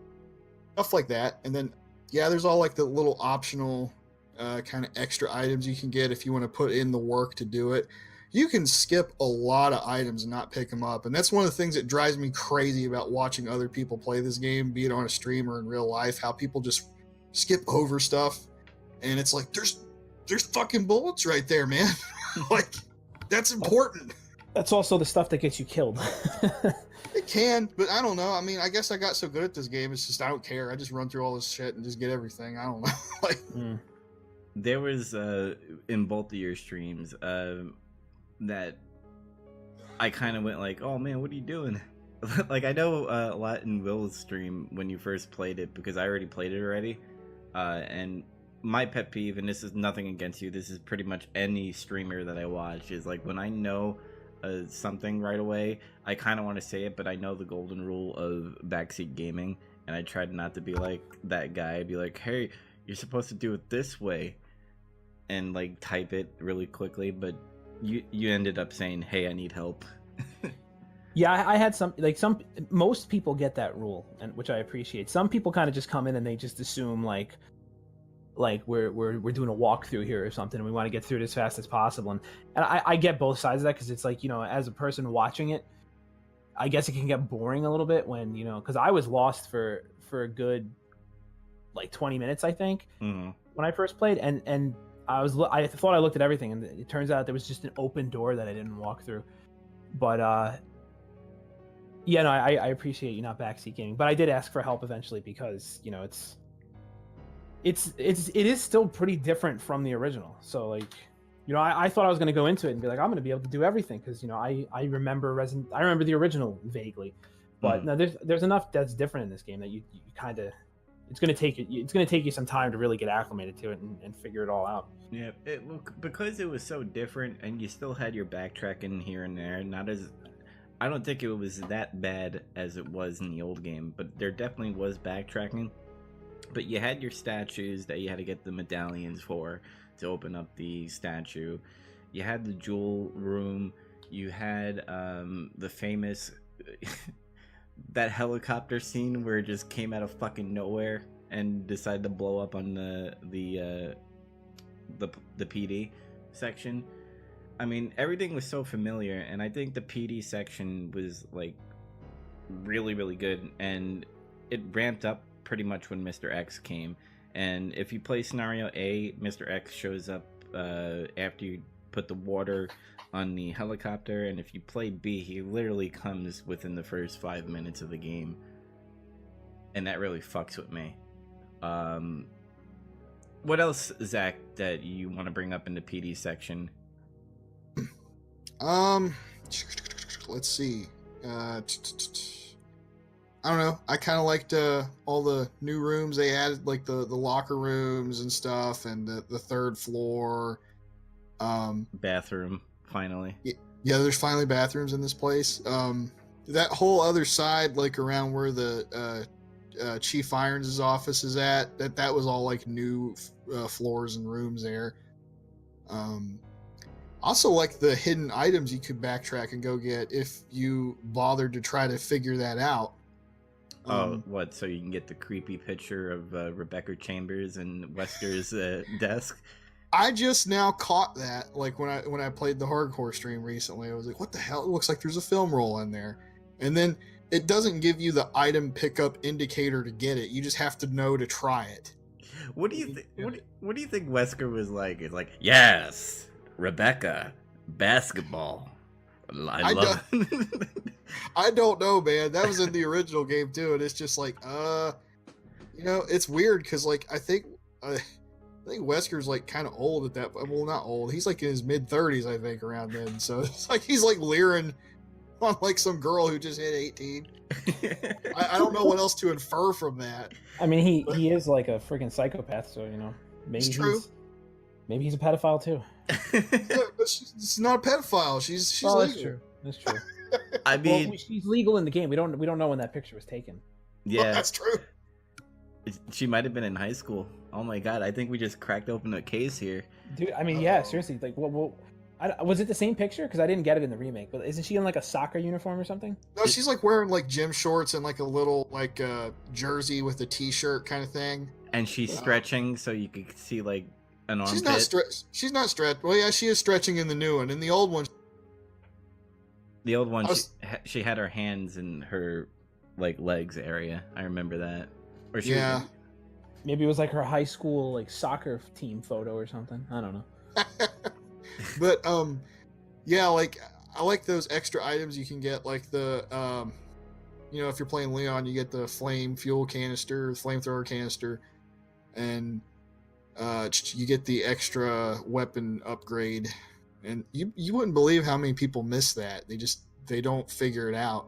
like that. And then, yeah, there's all like the little optional kind of extra items you can get if you want to put in the work to do it. You can skip a lot of items and not pick them up. And that's one of the things that drives me crazy about watching other people play this game, be it on a stream or in real life, how people just skip over stuff. And it's like, there's fucking bullets right there, man. Like, that's important. That's also the stuff that gets you killed. It can, but I don't know. I mean, I guess I got so good at this game, it's just I don't care. I just run through all this shit and just get everything. I don't know. Like, there was in both of your streams that I kind of went like, oh man, what are you doing? Like, I know a lot in Will's stream when you first played it, because I already played it already. And my pet peeve, and this is nothing against you, this is pretty much any streamer that I watch, is like when I know something right away, I kind of want to say it, but I know the golden rule of backseat gaming, and I tried not to be like that guy. I'd be like, hey, you're supposed to do it this way, and like type it really quickly, but you ended up saying, hey, I need help. Yeah, I had most people get that rule, and which I appreciate. Some people kind of just come in and they just assume like we're doing a walkthrough here or something, and we want to get through it as fast as possible. And I get both sides of that, because it's like, as a person watching it, I guess it can get boring a little bit when, because I was lost for a good like 20 minutes, I think, when I first played, and I thought I looked at everything, and it turns out there was just an open door that I didn't walk through. But yeah, no, I appreciate you not backseat gaming, but I did ask for help eventually because it is still pretty different from the original. So like, I thought I was going to go into it and be like, I'm going to be able to do everything because I remember the original vaguely, but no, there's enough that's different in this game that you kind of. It's gonna take you some time to really get acclimated to it and figure it all out. Yeah, because it was so different, and you still had your backtracking here and there. I don't think it was that bad as it was in the old game, but there definitely was backtracking. But you had your statues that you had to get the medallions for to open up the statue. You had the jewel room. You had the famous. That helicopter scene where it just came out of fucking nowhere and decided to blow up on the PD section. I mean, everything was so familiar, and I think the PD section was like really, really good, and it ramped up pretty much when Mr. X came. And if you play scenario A, Mr. X shows up after you put the water on the helicopter, and if you play B, he literally comes within the first 5 minutes of the game, and that really fucks with me. What else, Zach, that you want to bring up in the PD section? Let's see. I don't know. I kind of liked all the new rooms they added, like the locker rooms and stuff, and the third floor. Bathroom, finally. Yeah, there's finally bathrooms in this place. That whole other side, like around where the Chief Irons' office is at, that was all like new floors and rooms there. Also, like the hidden items you could backtrack and go get if you bothered to try to figure that out. What? So you can get the creepy picture of Rebecca Chambers and Wesker's desk. I just now caught that, like when I played the hardcore stream recently. I was like, what the hell? It looks like there's a film roll in there. And then it doesn't give you the item pickup indicator to get it. You just have to know to try it. What do you think? What do you think Wesker was like? It's like, yes, Rebecca, basketball. I love it. I don't know, man. That was in the original game too, and it's just like, it's weird because like I think Wesker's like kind of old at that. Well, not old. He's like in his mid-30s, I think, around then. So it's like he's like leering on like some girl who just hit 18. I don't know what else to infer from that. I mean, he is like a freaking psychopath, so maybe maybe he's a pedophile too. Yeah, but she's not a pedophile. She's well, legal. That's true. I mean, she's legal in the game. We don't know when that picture was taken. Yeah, well, that's true. She might have been in high school. Oh my god, I think we just cracked open a case here. Dude, I mean, yeah, seriously. Like, was it the same picture? Because I didn't get it in the remake. But isn't she in like a soccer uniform or something? No, she's like wearing like gym shorts and like a little like jersey with a t-shirt kind of thing. And she's stretching, so you could see like an armpit. She's not stretched. Well, yeah, she is stretching in the new one. In the old one, she had her hands in her like legs area. I remember that. Or maybe it was like her high school like soccer team photo or something. I don't know. But yeah, like I like those extra items you can get, like the if you're playing Leon, you get the flame fuel canister, flamethrower canister, and you get the extra weapon upgrade. And you wouldn't believe how many people miss that. They don't figure it out.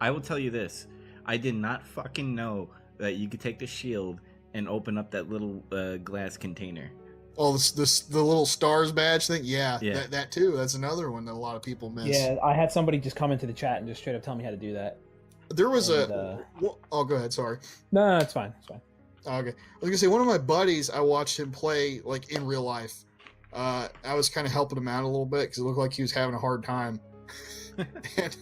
I will tell you this. I did not fucking know that you could take the shield and open up that little glass container. Oh, the little stars badge thing? Yeah. That too. That's another one that a lot of people miss. Yeah, I had somebody just come into the chat and just straight up tell me how to do that. There was go ahead. Sorry. No, it's fine. It's fine. Okay. I was gonna say, one of my buddies, I watched him play like in real life. I was kind of helping him out a little bit because it looked like he was having a hard time. And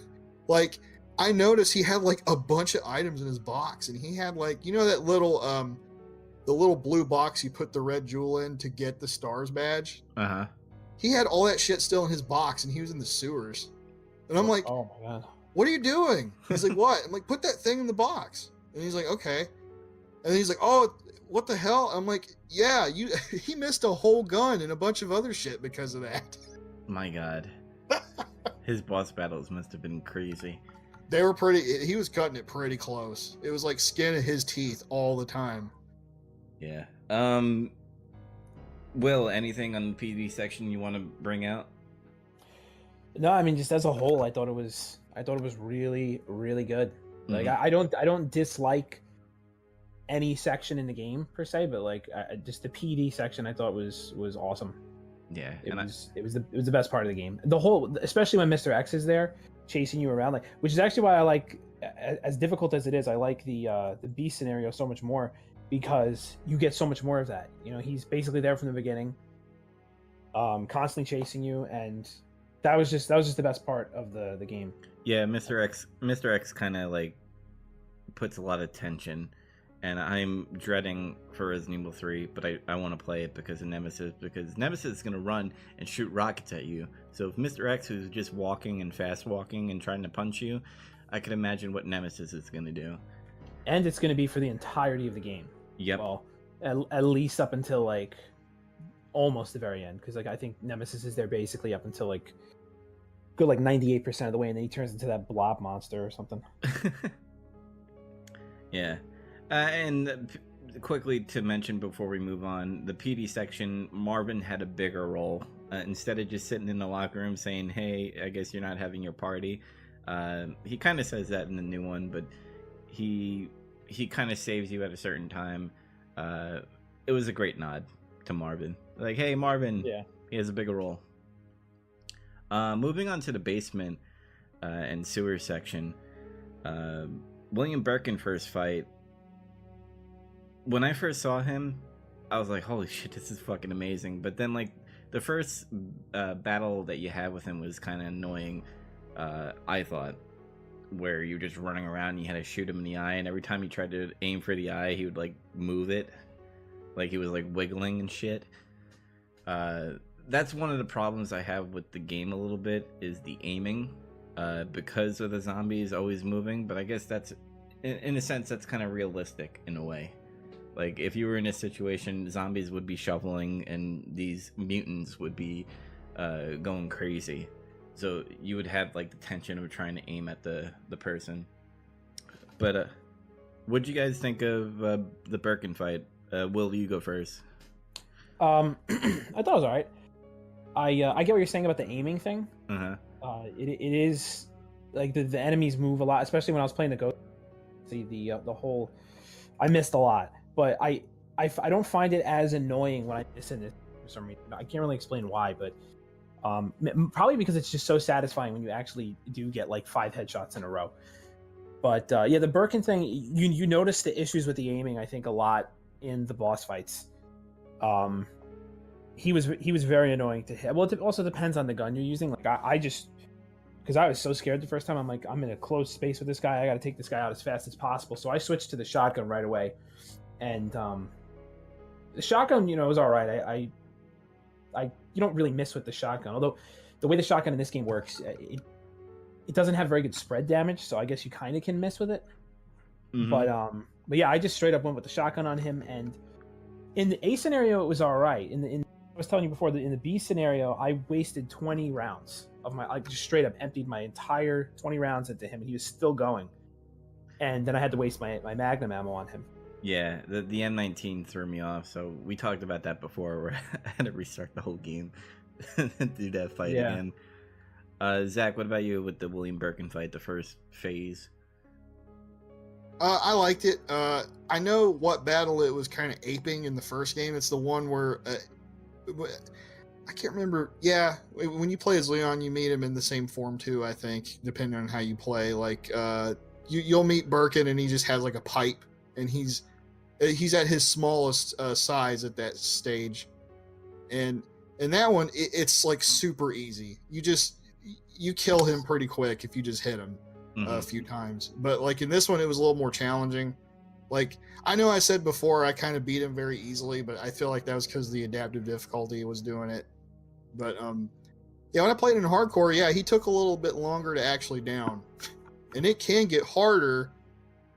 like, I noticed he had like a bunch of items in his box, and he had like, that little the little blue box you put the red jewel in to get the stars badge. Uh-huh. He had all that shit still in his box, and he was in the sewers. And I'm like, oh my god, what are you doing? He's like, what? I'm like, put that thing in the box. And he's like, okay. And he's like, oh, what the hell? I'm like, yeah, he missed a whole gun and a bunch of other shit because of that. My god. His boss battles must have been crazy. They were he was cutting it pretty close. It was like skin of his teeth all the time. Yeah. Will, anything on the PD section you want to bring out? No, I mean, just as a whole, I thought it was really, really good. Like, I don't dislike any section in the game per se, but like just the PD section I thought was awesome. Yeah, it was the best part of the game. The whole, especially when Mr. X is there chasing you around, like, which is actually why I like, as difficult as it is, I like the beast scenario so much more, because you get so much more of that. He's basically there from the beginning, constantly chasing you, and that was just the best part of the game. Yeah, Mr. X kind of like puts a lot of tension. And I'm dreading for Resident Evil 3, but I want to play it because of Nemesis, because Nemesis is going to run and shoot rockets at you. So if Mr. X is just walking and fast walking and trying to punch you, I can imagine what Nemesis is going to do. And it's going to be for the entirety of the game. Yep. Well, at least up until like almost the very end, because like I think Nemesis is there basically up until like good like 98% of the way, and then he turns into that blob monster or something. Yeah. And quickly to mention before we move on, the PD section, Marvin had a bigger role. Instead of just sitting in the locker room saying, hey, I guess you're not having your party. He kind of says that in the new one, but he kind of saves you at a certain time. It was a great nod to Marvin. Like, hey, Marvin, yeah, he has a bigger role. Moving on to the basement and sewer section. William Birkin first fight. When I first saw him, I was like, holy shit, this is fucking amazing. But then, like, the first battle that you had with him was kind of annoying, I thought. where you were just running around and you had to shoot him in the eye, and every time you tried to aim for the eye, he would like move it, like he was like wiggling and shit. That's one of the problems I have with the game a little bit, is the aiming, because of the zombies always moving. But I guess that's, in a sense, that's kind of realistic in a way. Like, if you were in a situation, zombies would be shoveling and these mutants would be going crazy. So you would have like the tension of trying to aim at the person. But what'd you guys think of the Birkin fight? Will, you go first? I thought it was alright. I get what you're saying about the aiming thing. Uh-huh. It is like the enemies move a lot, especially when I was playing the ghost. The whole, I missed a lot, but I don't find it as annoying when I miss in this for some reason. I can't really explain why, but probably because it's just so satisfying when you actually do get like 5 headshots in a row. But yeah, the Birkin thing, you notice the issues with the aiming, I think, a lot in the boss fights. He was very annoying to hit. Well, it also depends on the gun you're using. Like I just, because I was so scared the first time, I'm like, I'm in a closed space with this guy. I got to take this guy out as fast as possible. So I switched to the shotgun right away, and the shotgun, was all right. You don't really miss with the shotgun. Although the way the shotgun in this game works, it doesn't have very good spread damage, so I guess you kind of can miss with it. Mm-hmm. But yeah, I just straight up went with the shotgun on him, and in the A scenario it was all right. I was telling you before that in the B scenario I wasted 20 rounds of I just straight up emptied my entire 20 rounds into him, and he was still going. And then I had to waste my Magnum ammo on him. Yeah, the M19 threw me off, so we talked about that before, where I had to restart the whole game and do that fight again. Zach, what about you with the William Birkin fight, the first phase? I liked it. I know what battle it was kind of aping in the first game. It's the one where I can't remember. Yeah, when you play as Leon, you meet him in the same form too, I think, depending on how you play. Like you'll meet Birkin and he just has like a pipe, and he's at his smallest size at that stage. And in that one, it's like super easy. You kill him pretty quick if you just hit him a few times. But like in this one, it was a little more challenging. Like, I know I said before I kind of beat him very easily, but I feel like that was because the adaptive difficulty was doing it. But yeah, when I played in hardcore, yeah, he took a little bit longer to actually down. And it can get harder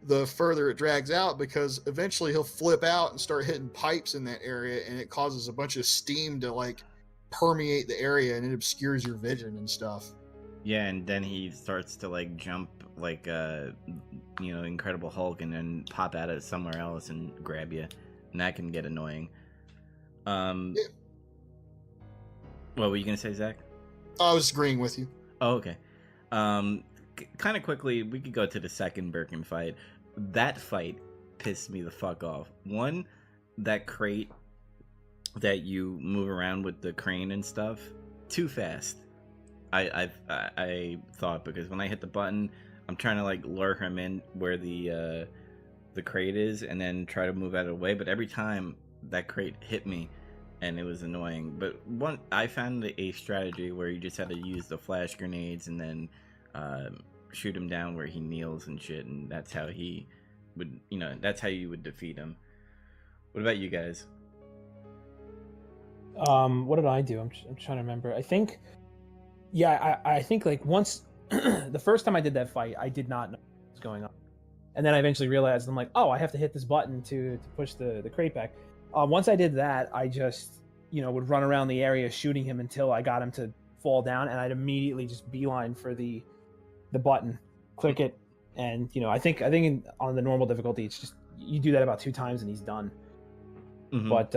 the further it drags out, because eventually he'll flip out and start hitting pipes in that area, and it causes a bunch of steam to like permeate the area, and it obscures your vision and stuff. Yeah, and then he starts to like jump like Incredible Hulk, and then pop out of somewhere else and grab you, and that can get annoying. Yeah. What were you gonna say, Zach? I was agreeing with you. Oh, okay. Kind of quickly, we could go to the second Birkin fight. That fight pissed me the fuck off. One, that crate that you move around with the crane and stuff, too fast. I thought, because when I hit the button, I'm trying to like lure him in where the crate is, and then try to move out of the way. But every time that crate hit me, and it was annoying. But I found a strategy where you just had to use the flash grenades and then shoot him down where he kneels and shit, and that's how he would, that's how you would defeat him. What about you guys? What did I do? I'm trying to remember. I think, yeah, I think like once the first time I did that fight, I did not know what was going on, and then I eventually realized, I'm like, oh, I have to hit this button to push the crate back. Once I did that, I just would run around the area shooting him until I got him to fall down, and I'd immediately just beeline for the button, click it, and I think on the normal difficulty, it's just you do that about 2 times and he's done. Mm-hmm. But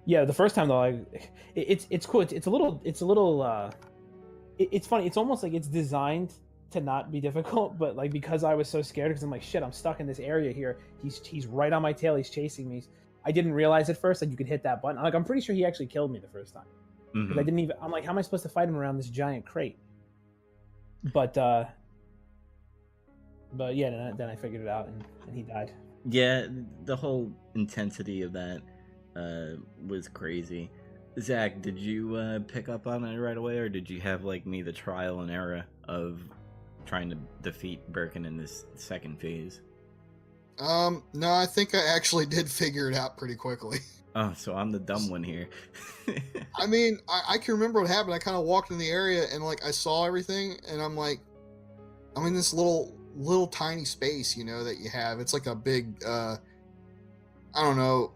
yeah, the first time though, it's cool. It's a little it's funny. It's almost like it's designed to not be difficult, but like because I was so scared, because I'm like, shit, I'm stuck in this area here. He's right on my tail. He's chasing me. I didn't realize at first that you could hit that button. I'm pretty sure he actually killed me the first time, because I didn't even. I'm like, how am I supposed to fight him around this giant crate? But yeah, then I figured it out, and he died. Yeah, the whole intensity of that was crazy. Zach, did you pick up on it right away, or did you have like me, the trial and error of trying to defeat Birkin in this second phase. No, I think I actually did figure it out pretty quickly. Oh, so I'm the dumb one here. I mean, I can remember what happened. I kind of walked in the area and like I saw everything, and I'm like, I'm in this little tiny space, you know, that you have. It's like a big, I don't know,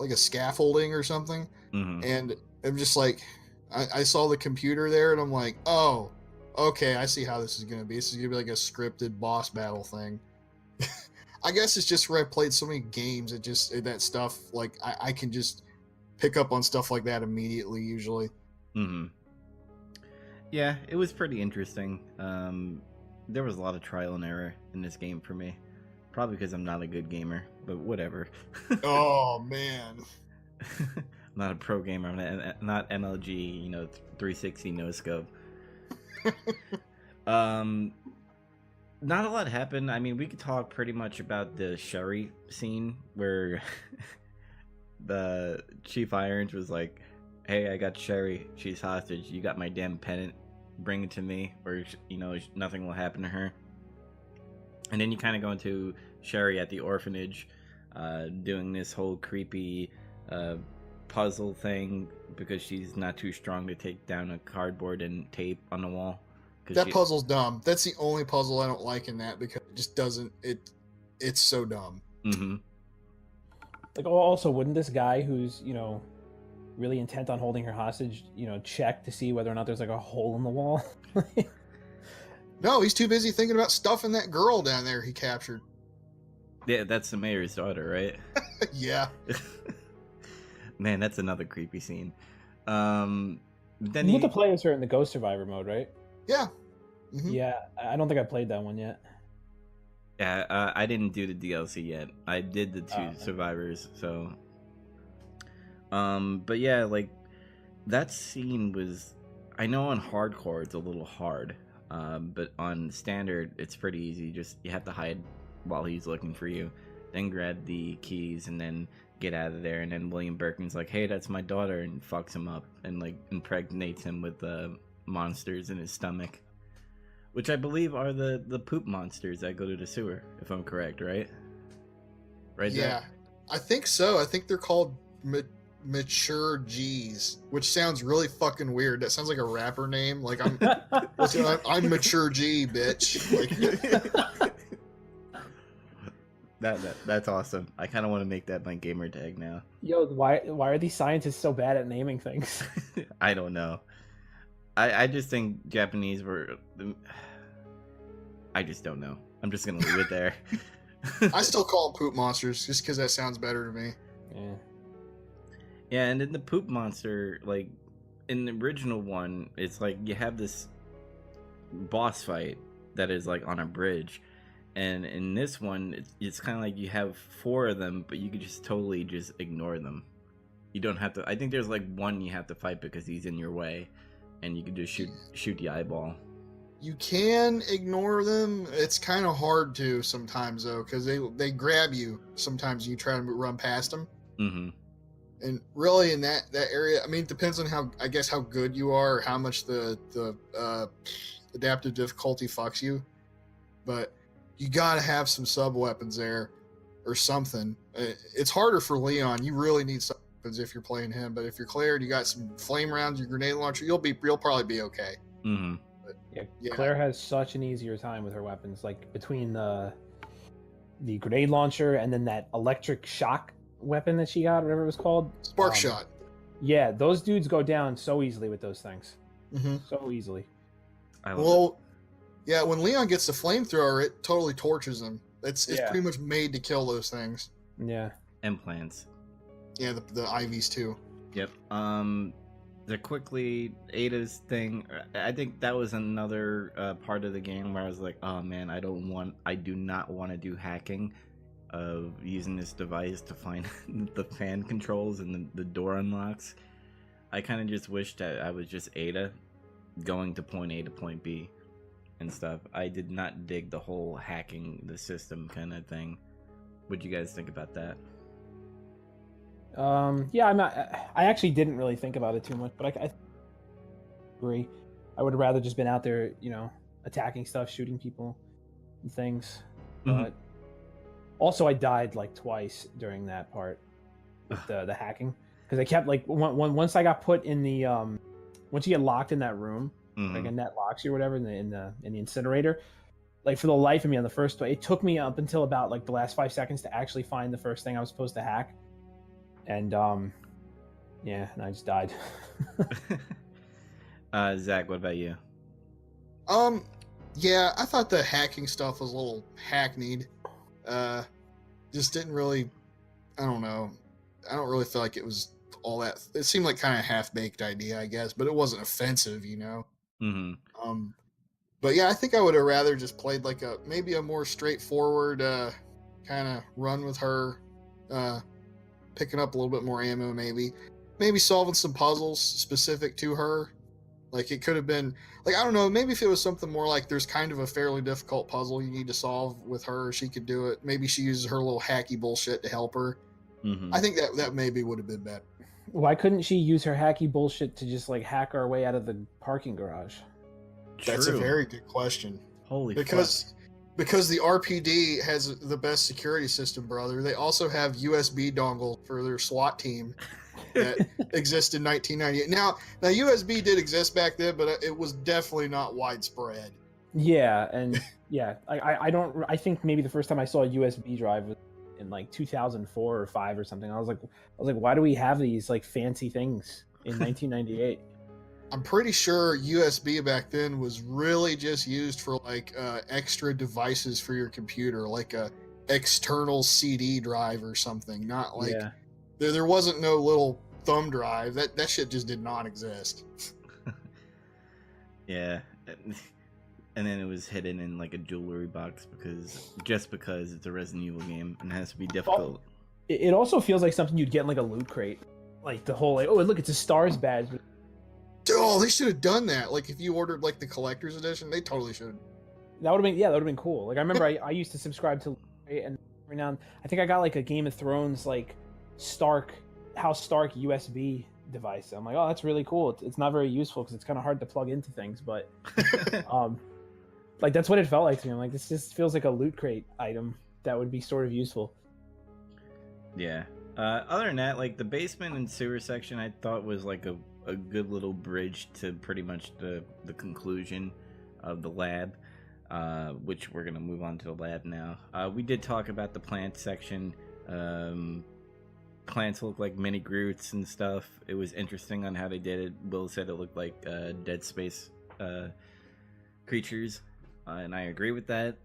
like a scaffolding or something. Mm-hmm. And I'm just like, I saw the computer there, and I'm like, oh, okay, I see how this is gonna be. This is gonna be like a scripted boss battle thing. I guess it's just where I played so many games. It just that stuff like I can just pick up on stuff like that immediately. Usually. Mm-hmm. Yeah, it was pretty interesting. There was a lot of trial and error in this game for me. Probably because I'm not a good gamer, but whatever. Oh man. I'm not a pro gamer. I'm not MLG, 360 no scope. Not a lot happened. I mean, we could talk pretty much about the Sherry scene where the Chief Irons was like, "Hey, I got Sherry. She's hostage. You got my damn pennant. Bring it to me, or nothing will happen to her." And then you kind of go into Sherry at the orphanage, doing this whole creepy puzzle thing because she's not too strong to take down a cardboard and tape on the wall. That puzzle's dumb. That's the only puzzle I don't like in that because it just doesn't. It's so dumb. Mm-hmm. Like, also, wouldn't this guy who's really intent on holding her hostage, check to see whether or not there's like a hole in the wall? No, he's too busy thinking about stuffing that girl down there he captured. Yeah, that's the mayor's daughter, right? Yeah. Man, that's another creepy scene. Then you get to play as her in the Ghost Survivor mode, right? Yeah. Mm-hmm. Yeah, I don't think I played that one yet. Yeah, I didn't do the DLC yet. I did the two survivors, so. But yeah, like that scene was. I know on hardcore it's a little hard, but on standard it's pretty easy. Just you have to hide while he's looking for you, then grab the keys and then get out of there. And then William Birkin's like, "Hey, that's my daughter," and fucks him up and like impregnates him with monsters in his stomach, which I believe are the poop monsters that go to the sewer, if I'm correct, right? Right. Yeah, there? I think so. I think they're called Mature G's, which sounds really fucking weird. That sounds like a rapper name. Like I'm Mature G, bitch. Like, that's awesome. I kind of want to make that my gamer tag now. Yo, why are these scientists so bad at naming things? I don't know. I just think Japanese were. I just don't know. I'm just gonna leave it there. I still call them poop monsters just because that sounds better to me. Yeah. Yeah, and in the poop monster, like in the original one, it's like you have this boss fight that is like on a bridge, and in this one, it's kind of like you have 4 of them, but you could just totally just ignore them. You don't have to. I think there's like one you have to fight because he's in your way. And you can just shoot the eyeball. You can ignore them. It's kind of hard to sometimes though, because they grab you. Sometimes you try to run past them. Mm-hmm. And really, in that area, I mean, it depends on how good you are, or how much the adaptive difficulty fucks you. But you gotta have some sub weapons there, or something. It's harder for Leon. You really need some weapons if you're playing him. But if you're Claire, you got some flame rounds, your grenade launcher, you'll probably be okay. Mm-hmm. But, yeah, Claire has such an easier time with her weapons. Like between the grenade launcher and then that electric shock weapon that she got, whatever it was called, Spark Shot. Yeah, those dudes go down so easily with those things. Mm-hmm. So easily. Yeah, when Leon gets the flamethrower, it totally torches him. It's pretty much made to kill those things. Yeah. Implants. Yeah, the IVs too. Yep. The quickly Ada's thing. I think that was another part of the game where I was like, oh man, I do not want to do hacking of using this device to find the fan controls and the door unlocks. I kind of just wished that I was just Ada going to point A to point B and stuff. I did not dig the whole hacking the system kind of thing. What do you guys think about that? Yeah, I actually didn't really think about it too much, but I agree. I would have rather just been out there, attacking stuff, shooting people and things. Mhm. But also, I died like twice during that part with the hacking, because I kept like once I got put in the once you get locked in that room, like a net locks you or whatever in the incinerator. Like for the life of me on the first play, it took me up until about like the last 5 seconds to actually find the first thing I was supposed to hack, and yeah, and I just died. Zach, what about you? Yeah, I thought the hacking stuff was a little hackneyed. Just didn't really. I don't know. I don't really feel like it was all that. It seemed like kind of half-baked idea, I guess, but it wasn't offensive, you know. Mm-hmm. But yeah, I think I would have rather just played like maybe a more straightforward kind of run with her, picking up a little bit more ammo, maybe solving some puzzles specific to her. Like it could have been like, I don't know, maybe if it was something more like there's kind of a fairly difficult puzzle you need to solve with her, she could do it. Maybe she uses her little hacky bullshit to help her. Mm-hmm. I think that maybe would have been better. Why couldn't she use her hacky bullshit to just like hack our way out of the parking garage? That's a very good question. Holy because the RPD has the best security system, brother. They also have USB dongle for their SWAT team that exists in 1998. Now USB did exist back then, but it was definitely not widespread. Yeah, and yeah, I think maybe the first time I saw a USB drive was in like 2004 or 5 or something. I was like, why do we have these like fancy things in 1998? I'm pretty sure USB back then was really just used for like extra devices for your computer, like a external CD drive or something. Not like there wasn't no little thumb drive. That shit just did not exist. Yeah, and then it was hidden in like a jewelry box because it's a Resident Evil game and it has to be difficult. It also feels like something you'd get in like a loot crate, like the whole like, oh look, it's a Stars badge. Oh, they should have done that. Like if you ordered like the collector's edition, they totally should. That would have been cool. Like I remember I used to subscribe to, and every now and I think I got like a Game of Thrones like House Stark USB device. I'm like, oh, that's really cool. It's not very useful because it's kind of hard to plug into things, but like that's what it felt like to me. I'm like, this just feels like a loot crate item that would be sort of useful. Yeah. Other than that, like the basement and sewer section, I thought was like a good little bridge to pretty much the conclusion of the lab, which we're going to move on to the lab now. We did talk about the plant section. Plants look like mini Groots and stuff. It was interesting on how they did it. Will said it looked like Dead Space creatures, and I agree with that.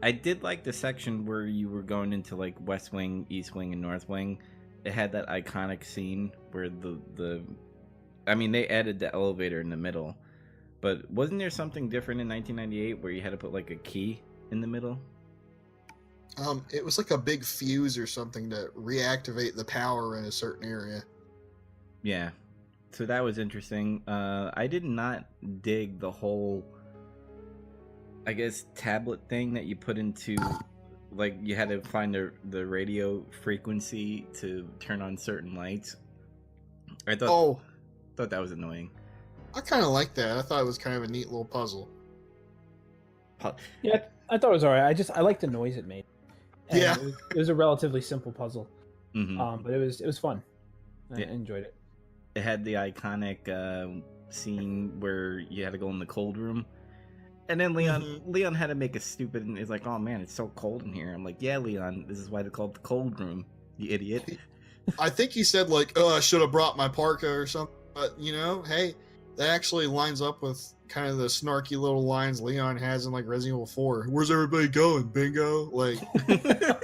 I did like the section where you were going into like West Wing, East Wing, and North Wing. It had that iconic scene where they added the elevator in the middle, but wasn't there something different in 1998 where you had to put like a key in the middle? It was like a big fuse or something to reactivate the power in a certain area. Yeah, so that was interesting. I did not dig the whole, I guess, tablet thing that you put into, like, you had to find the radio frequency to turn on certain lights. I thought that was annoying. I kind of like that. I thought it was kind of a neat little puzzle. Yeah, I thought it was alright. I like the noise it made. And yeah, it was a relatively simple puzzle, Mm-hmm. but it was fun. I Yeah. enjoyed it. It had the iconic scene where you had to go in the cold room, and then Leon had to make a stupid, and he's like, "Oh man, it's so cold in here." I'm like, "Yeah, Leon, this is why they call it the cold room, you idiot." I think he said like, "Oh, I should have brought my parka or something." But you know, hey, that actually lines up with kind of the snarky little lines Leon has in like Resident Evil 4. Where's everybody going? Bingo! Like,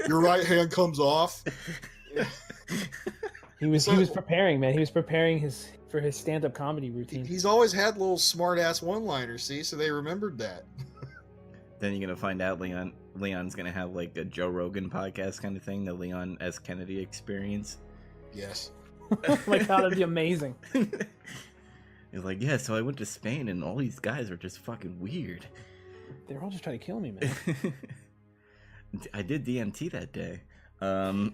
your right hand comes off. He was preparing, man. He was preparing for his stand-up comedy routine. He's always had little smart-ass one-liners, see? So they remembered that. Then you're gonna find out Leon's gonna have like a Joe Rogan podcast kind of thing, the Leon S. Kennedy experience. Yes. Oh my god, that'd be amazing. He's like, yeah, so I went to Spain and all these guys are just fucking weird. They're all just trying to kill me, man. I did DMT that day. The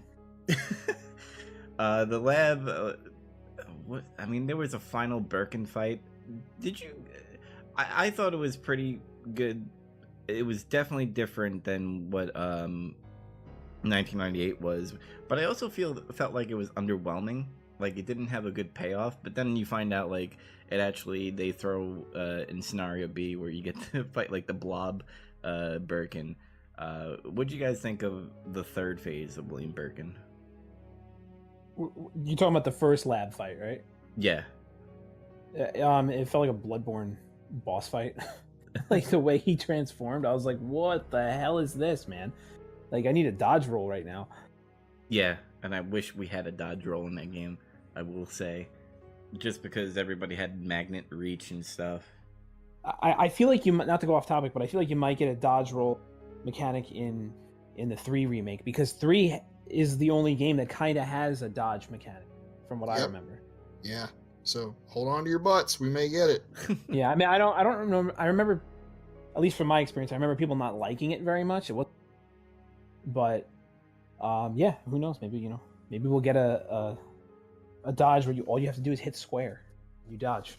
lab, there was a final Birkin fight. Did you? I thought it was pretty good. It was definitely different than what 1998 was, but I also felt like it was underwhelming. Like it didn't have a good payoff. But then you find out like it actually they throw in scenario B where you get to fight like the Blob, Birkin. What do you guys think of the third phase of William Birkin? You talking about the first lab fight, right? Yeah. It felt like a Bloodborne boss fight. Like the way he transformed, I was like, "What the hell is this, man?" Like I need a dodge roll right now. Yeah, and I wish we had a dodge roll in that game. I will say, just because everybody had magnet reach and stuff. I feel like you, not to go off topic, but I feel like you might get a dodge roll mechanic in the 3 remake, because 3 is the only game that kind of has a dodge mechanic, from what I remember. Yeah. So hold on to your butts. We may get it. Yeah, I mean, I don't remember. I remember, at least from my experience, I remember people not liking it very much. It was, but yeah, who knows? Maybe maybe we'll get a dodge where all you have to do is hit square, you dodge,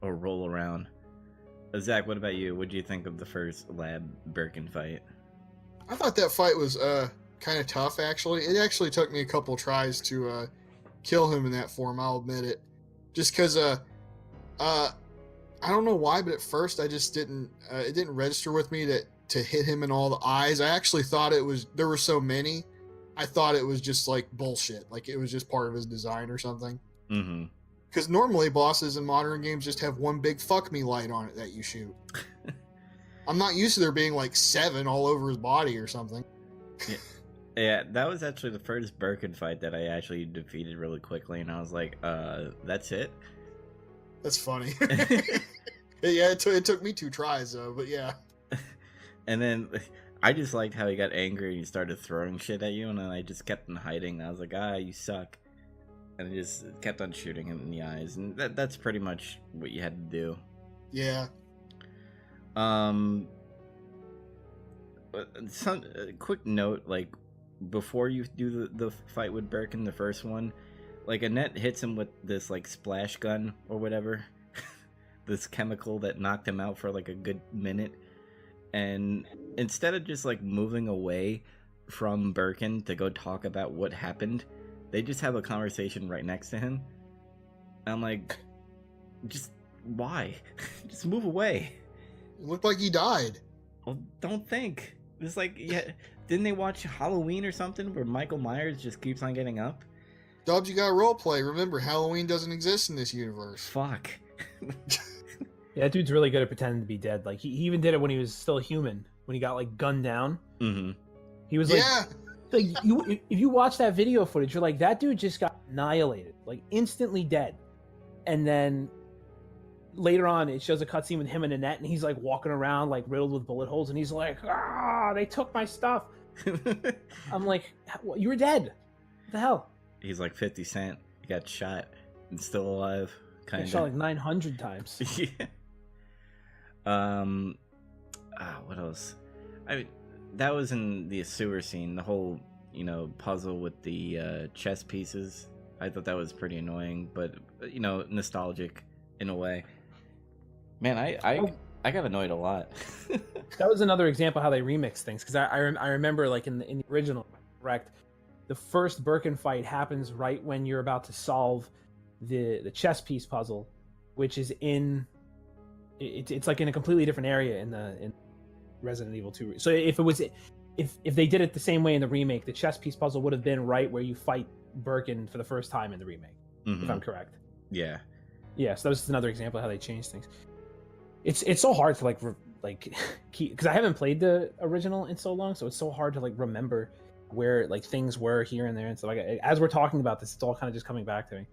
or roll around. Zach, what about you? What do you think of the first Lab Birkin fight? I thought that fight was kind of tough. Actually, it actually took me a couple tries to kill him in that form. I'll admit it. Just because I don't know why, but at first I just didn't it didn't register with me to hit him in all the eyes. I actually thought there were so many. I thought it was just like bullshit, like it was just part of his design or something. Mm-hmm. Because normally bosses in modern games just have one big fuck me light on it that you shoot. I'm not used to there being like 7 all over his body or something. Yeah, that was actually the first Birkin fight that I actually defeated really quickly, and I was like, that's it? That's funny. Yeah, it took me 2 tries, though, but yeah. And then I just liked how he got angry and he started throwing shit at you, and then I just kept on hiding. I was like, you suck. And I just kept on shooting him in the eyes, and that's pretty much what you had to do. Yeah. Some quick note, like, before you do the fight with Birkin, the first one, like Annette hits him with this like splash gun or whatever, this chemical that knocked him out for like a good minute, and instead of just like moving away from Birkin to go talk about what happened, they just have a conversation right next to him. And I'm like, just why? Just move away. It looked like he died. Well, don't think. It's like, yeah, didn't they watch Halloween or something where Michael Myers just keeps on getting up? Dubs, you got roleplay. Remember, Halloween doesn't exist in this universe. Fuck. Yeah, that dude's really good at pretending to be dead. Like he even did it when he was still human. When he got like gunned down, he was like, yeah. Like if you watch that video footage, you're like, that dude just got annihilated, like instantly dead. And then later on, it shows a cutscene with him and Annette, and he's like walking around like riddled with bullet holes, and he's like, they took my stuff. I'm like, you were dead. What the hell? He's like 50 Cent. He got shot and still alive. Kind of shot like 900 times. Yeah. What else? I mean, that was in the sewer scene. The whole, puzzle with the chess pieces. I thought that was pretty annoying, but nostalgic in a way. Man, I got annoyed a lot. That was another example how they remix things, because I remember like in the original, correct, the first Birkin fight happens right when you're about to solve the chess piece puzzle, which is it's like in a completely different area in Resident Evil 2. So if they did it the same way in the remake, the chess piece puzzle would have been right where you fight Birkin for the first time in the remake, if I'm correct. Yeah. Yeah, so that was just another example of how they changed things. It's so hard to like keep, because I haven't played the original in so long, so it's so hard to like remember where like things were here and there and stuff. Like as we're talking about this, it's all kind of just coming back to me.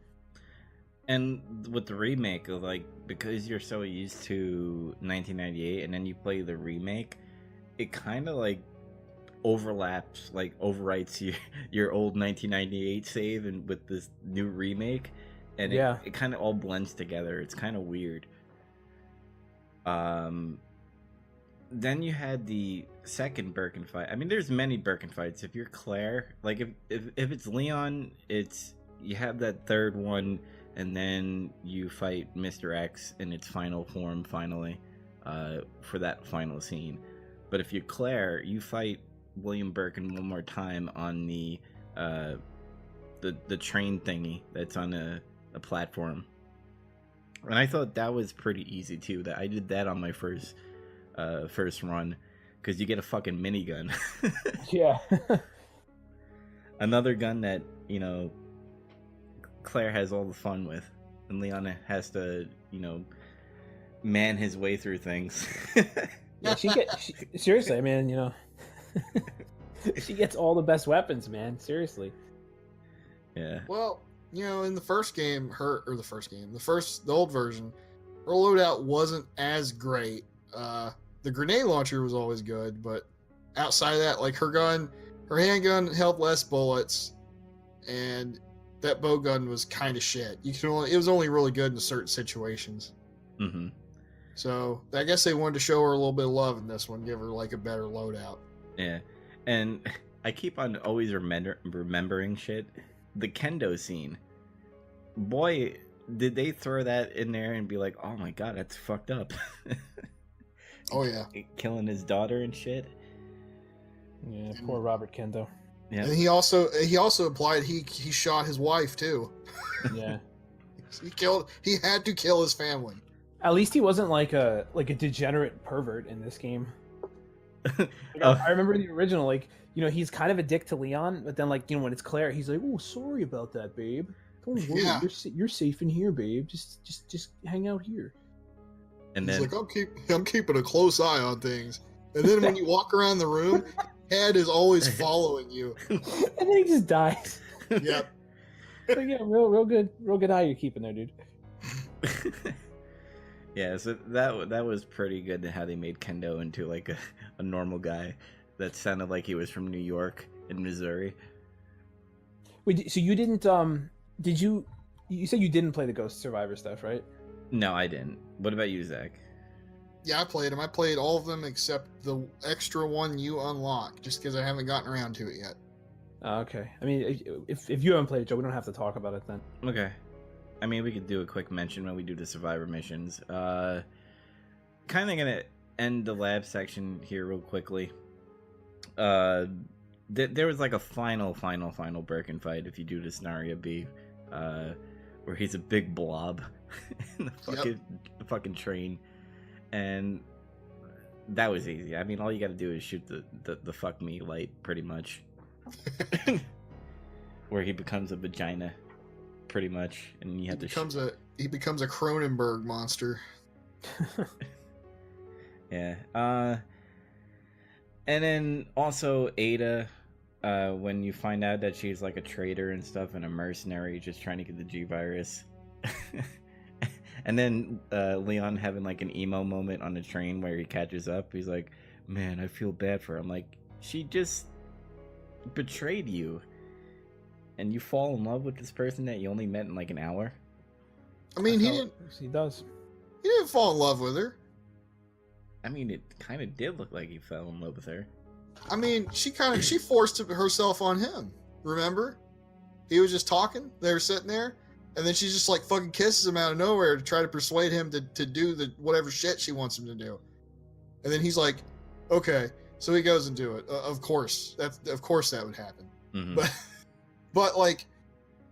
And with the remake, like, because you're so used to 1998 and then you play the remake, it kind of like overlaps, like overwrites your old 1998 save and with this new remake, and it kind of all blends together. It's kind of weird. Then you had the second Birkin fight. I mean, there's many Birkin fights. If you're Claire, like if it's Leon, you have that third one and then you fight Mr. X in its final form finally for that final scene. But if you're Claire, you fight William Birkin one more time on the train thingy that's on a platform. And I thought that was pretty easy too. That I did that on my first run, because you get a fucking minigun. Yeah. Another gun that, you know, Claire has all the fun with, and Leon has to, you know, man his way through things. Yeah, seriously, I mean, you know, she gets all the best weapons, man. Seriously. Yeah. Well, you know, in the first game, the old version, her loadout wasn't as great. The grenade launcher was always good, but outside of that, like her handgun held less bullets, and that bow gun was kind of shit. It was only really good in certain situations. Mm-hmm. So I guess they wanted to show her a little bit of love in this one, give her like a better loadout. Yeah, and I keep on always remembering shit. The kendo scene, boy, did they throw that in there and be like, oh my god, that's fucked up. Oh yeah, killing his daughter and shit. Yeah, poor Robert Kendo. Yeah, and he also implied he shot his wife too. Yeah, he had to kill his family. At least he wasn't like a degenerate pervert in this game. I remember in the original, like, you know, he's kind of a dick to Leon, but then, like, you know, when it's Claire, he's like, "Oh, sorry about that, babe. Don't worry, yeah. you're safe in here, babe. Just hang out here." And he's like, I'm keeping a close eye on things. And then when you walk around the room, Head is always following you. And then he just dies. Yep. So yeah, real good eye you're keeping there, dude. Yeah, so that was pretty good how they made Kendo into like a normal guy that sounded like he was from New York and Missouri. Wait, so you didn't did you said you didn't play the Ghost Survivor stuff, right? No, I didn't. What about you, Zach? Yeah, I played them. I played all of them except the extra one you unlock, just because I haven't gotten around to it yet. Okay. I mean, if you haven't played it, Joe, we don't have to talk about it then. Okay. I mean, we could do a quick mention when we do the Survivor missions. Kind of gonna end the lab section here real quickly. There was like a final Birkin fight if you do the scenario B, where he's a big blob in the fucking train, and that was easy. I mean, all you got to do is shoot the fuck me light, pretty much, where he becomes a vagina, pretty much, and you have he becomes a Cronenberg monster. Yeah. And then also Ada, when you find out that she's like a traitor and stuff and a mercenary just trying to get the G virus. And then Leon having like an emo moment on the train where he catches up. He's like, man, I feel bad for her. I'm like, she just betrayed you. And you fall in love with this person that you only met in like an hour? I mean, He does. He didn't fall in love with her. I mean, it kind of did look like he fell in love with her. I mean, she forced herself on him. Remember? He was just talking. They were sitting there. And then she just like fucking kisses him out of nowhere to try to persuade him to do the whatever shit she wants him to do. And then he's like, okay. So he goes and do it. Of course. Of course that would happen. Mm-hmm. But like,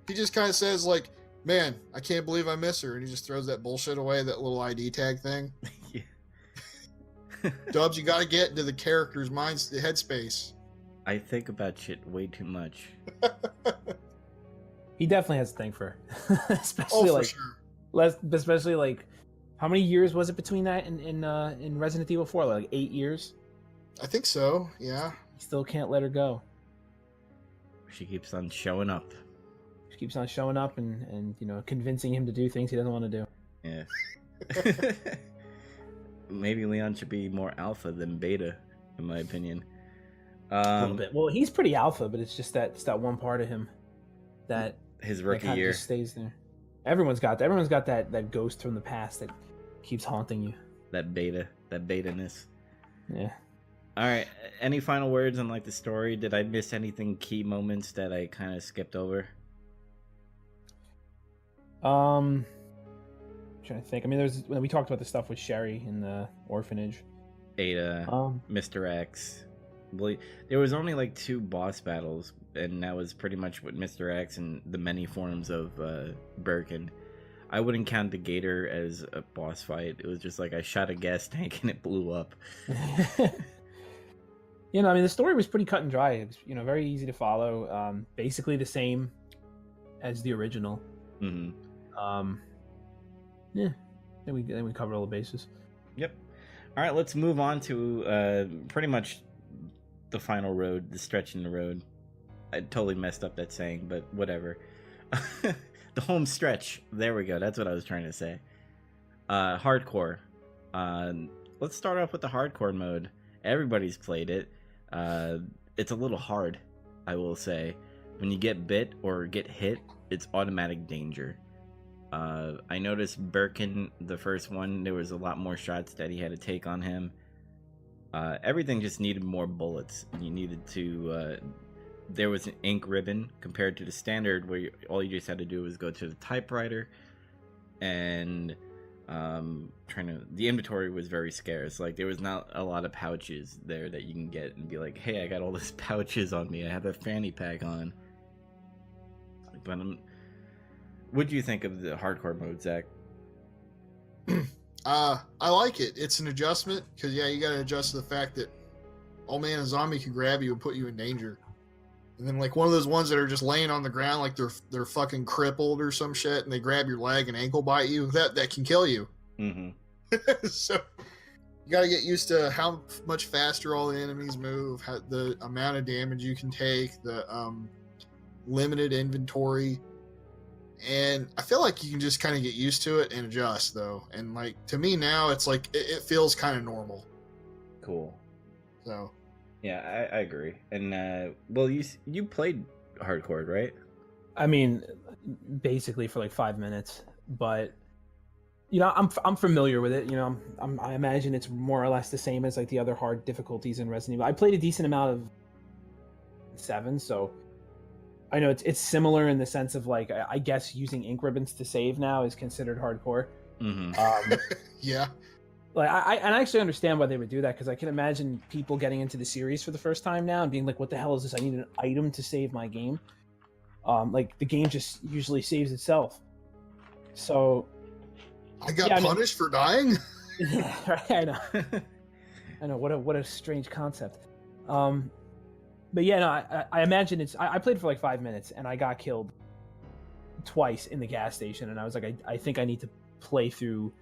he just kind of says like, man, I can't believe I miss her. And he just throws that bullshit away, that little ID tag thing. Yeah. Dubs, you got to get into the character's headspace. I think about shit way too much. He definitely has a thing for her. Especially for sure. Especially like, how many years was it between that and Resident Evil 4? Like 8 years? I think so, yeah. He still can't let her go. She keeps on showing up. She keeps on showing up and you know, convincing him to do things he doesn't want to do. Yeah. Maybe Leon should be more alpha than beta, in my opinion. A little bit. Well, he's pretty alpha, but it's just that one part of him that his rookie year just stays there. Everyone's got that ghost from the past that keeps haunting you. That beta-ness. Yeah. All right. Any final words on like the story? Did I miss anything key moments that I kind of skipped over? Um, trying to think. I mean, when we talked about the stuff with Sherry in the orphanage. Ada, Mr. X. Well, there was only like 2 boss battles, and that was pretty much with Mr. X and the many forms of Birkin. I wouldn't count the Gator as a boss fight. It was just like I shot a gas tank and it blew up. You know, I mean, the story was pretty cut and dry. It was, you know, very easy to follow. Basically the same as the original. Mm-hmm. Yeah. Then we covered all the bases. Yep. All right, let's move on to pretty much the final road, the stretch in the road. I totally messed up that saying, but whatever. The home stretch. There we go. That's what I was trying to say. Hardcore. Let's start off with the hardcore mode. Everybody's played it. It's a little hard, I will say. When you get bit or get hit, it's automatic danger. I noticed Birkin, the first one, there was a lot more shots that he had to take on him. Everything just needed more bullets. You needed to... there was an ink ribbon compared to the standard where all you just had to do was go to the typewriter, and the inventory was very scarce. Like, there was not a lot of pouches there that you can get and be like, hey, I got all these pouches on me, I have a fanny pack on. But what do you think of the hardcore mode, Zach? I like it. It's an adjustment because you got to adjust to the fact that, oh man, a zombie could grab you and put you in danger. And then like one of those ones that are just laying on the ground like they're fucking crippled or some shit, and they grab your leg and ankle bite you. That can kill you. Mm-hmm. So you got to get used to how much faster all the enemies move, the amount of damage you can take, the limited inventory. And I feel like you can just kind of get used to it and adjust, though. And like to me now, it's like it feels kind of normal. Cool. So. Yeah, I agree. And well, you played hardcore, right? I mean, basically for like 5 minutes, but you know, I'm familiar with it. You know, I imagine it's more or less the same as like the other hard difficulties in Resident Evil. I played a decent amount of 7, so I know it's similar in the sense of like I guess using ink ribbons to save now is considered hardcore. Mm-hmm. Yeah. Like I actually understand why they would do that, because I can imagine people getting into the series for the first time now and being like, "What the hell is this? I need an item to save my game." Like the game just usually saves itself. So I got punished for dying. Right, I know. I know what a strange concept. But yeah, no, I imagine I played for like 5 minutes and I got killed twice in the gas station, and I was like, I think I need to play through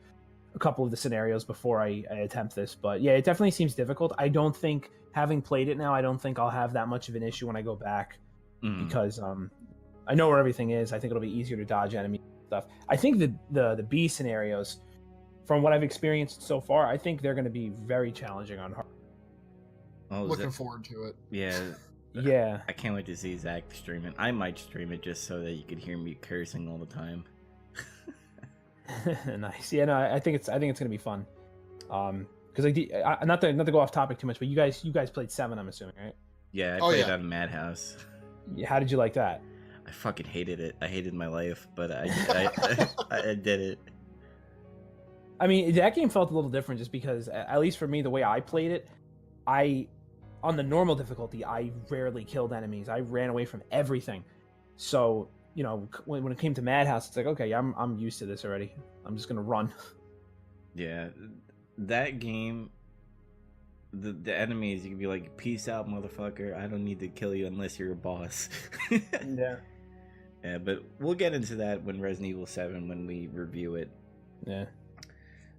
a couple of the scenarios before I attempt this. But yeah, it definitely seems difficult. I don't think, having played it now, I don't think I'll have that much of an issue when I go back, because I know where everything is. I think it'll be easier to dodge enemy stuff. I think the B scenarios, from what I've experienced so far, I think they're going to be very challenging on hard. Oh, looking forward to it. Yeah. Yeah. I can't wait to see Zach stream it. I might stream it just so that you could hear me cursing all the time. Nice. Yeah, no, I think it's gonna be fun. Because not to go off topic too much, but you guys played 7, I'm assuming, right? Yeah, I played on Madhouse. How did you like that? I fucking hated it. I hated my life, but I did it. I mean, that game felt a little different just because, at least for me, the way I played it, on the normal difficulty, I rarely killed enemies. I ran away from everything. So, you know, when it came to Madhouse, it's like, okay, I'm used to this already. I'm just gonna run. Yeah, that game, the enemies, you can be like, peace out, motherfucker. I don't need to kill you unless you're a boss. Yeah. Yeah, but we'll get into that when Resident Evil 7, when we review it. Yeah.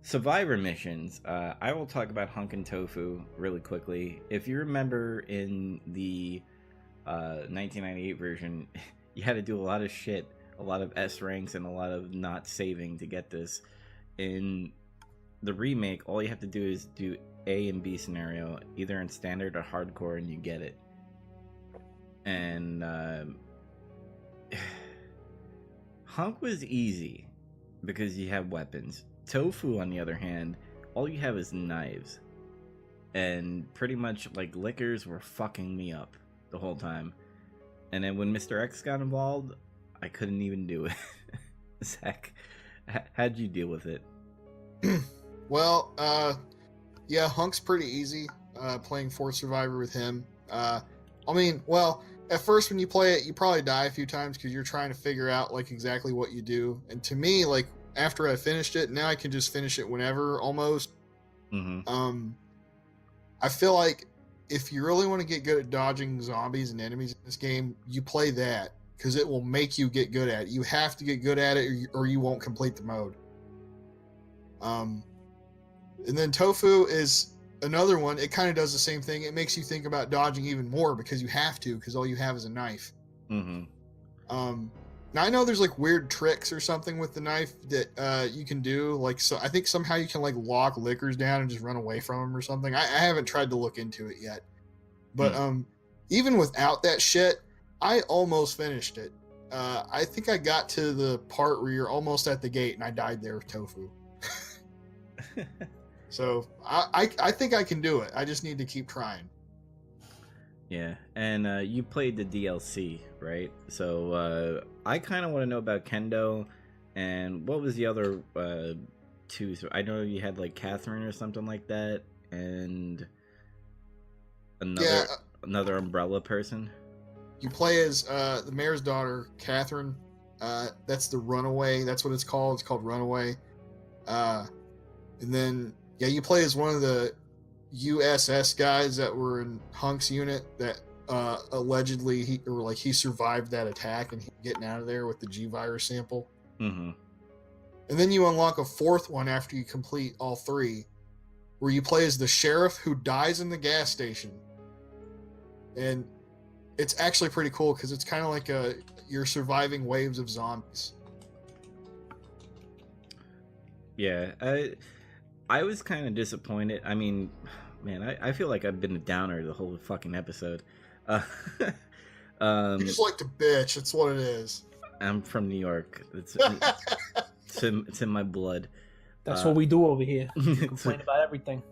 Survivor missions. I will talk about Hunk and Tofu really quickly. If you remember in the 1998 version, you had to do a lot of shit, a lot of S ranks, and a lot of not saving to get this. In the remake, all you have to do is do A and B scenario, either in standard or hardcore, and you get it. And Hunk was easy because you have weapons. Tofu, on the other hand, all you have is knives. And pretty much, like, liquors were fucking me up the whole time. And then when Mr. X got involved, I couldn't even do it. Zach, how'd you deal with it? Well, yeah, Hunk's pretty easy. Playing Fort Survivor with him. I mean, well, at first when you play it, you probably die a few times because you're trying to figure out like exactly what you do. And to me, like after I finished it, now I can just finish it whenever almost. Mm-hmm. I feel like if you really want to get good at dodging zombies and enemies in this game, you play that because it will make you get good at it. You have to get good at it, or you won't complete the mode. And then Tofu is another one. It kind of does the same thing. It makes you think about dodging even more because you have to, because all you have is a knife. Mm-hmm. Now I know there's like weird tricks or something with the knife that you can do. Like, so I think somehow you can like lock lickers down and just run away from them or something. I haven't tried to look into it yet, but even without that shit, I almost finished it. I think I got to the part where you're almost at the gate and I died there with Tofu. So I think I can do it. I just need to keep trying. Yeah, and you played the DLC, right? So I kind of want to know about Kendo, and what was the other two? So I know you had like Catherine or something like that, and another umbrella person. You play as the mayor's daughter, Catherine. That's the Runaway. That's what it's called. It's called Runaway. And then you play as one of the USS guys that were in Hunk's unit that allegedly he survived that attack and he's getting out of there with the G virus sample. Mm-hmm. And then you unlock a fourth one after you complete all three, where you play as the sheriff who dies in the gas station. And it's actually pretty cool because it's kind of like you're surviving waves of zombies. Yeah, I was kind of disappointed. I mean, man, I feel like I've been a downer the whole fucking episode. You just like to bitch. That's what it is. I'm from New York. It's in my blood. That's what we do over here. Complain about everything.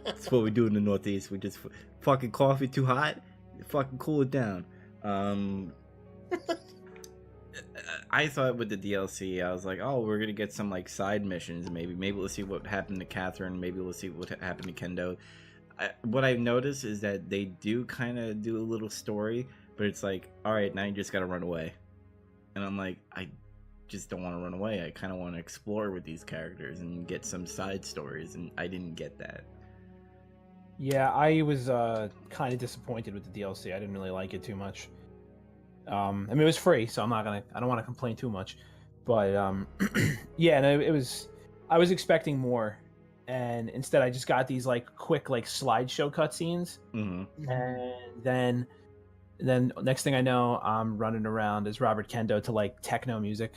That's what we do in the Northeast. We just fucking coffee too hot, fucking cool it down. I thought with the DLC, I was like, oh, we're gonna get some like side missions. Maybe we'll see what happened to Catherine. Maybe we'll see what happened to Kendo. What I've noticed is that they do kind of do a little story, but it's like, all right, now you just gotta run away. And I'm like, I just don't want to run away. I kind of want to explore with these characters and get some side stories, and I didn't get that. Yeah, I was kind of disappointed with the DLC. I didn't really like it too much. I mean, it was free, so I don't want to complain too much, but yeah, no, I was expecting more, and instead I just got these like quick like slideshow cutscenes, and then next thing I know, I'm running around as Robert Kendo to like techno music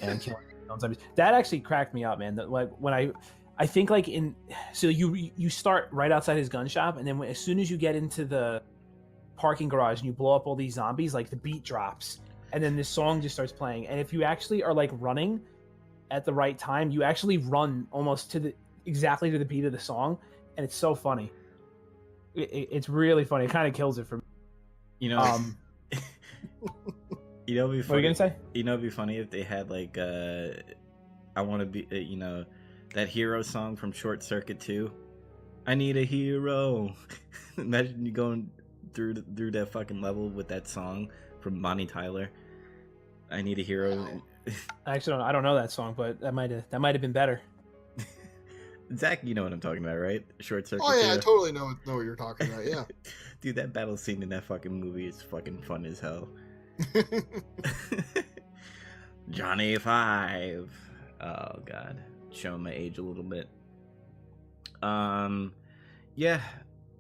and killing zombies. That actually cracked me up, man. Like when I think like so you start right outside his gun shop, and then as soon as you get into the parking garage and you blow up all these zombies, like the beat drops and then this song just starts playing, and if you actually are like running at the right time, you actually run almost exactly to the beat of the song, and it's so funny. It's really funny. It kind of kills it for me. You know, you know, it'd be funny. What are you gonna say? You know, it'd be funny if they had like I want to be, you know, that hero song from Short Circuit 2. I need a hero. Imagine you going through that fucking level with that song from Bonnie Tyler. I need a hero. Actually, I don't know that song, but that might have been better. Zach, you know what I'm talking about, right? Short Circuit. Oh yeah, 2. I totally know what you're talking about. Yeah, dude, that battle scene in that fucking movie is fucking fun as hell. Johnny 5. Oh god, showing my age a little bit. Yeah.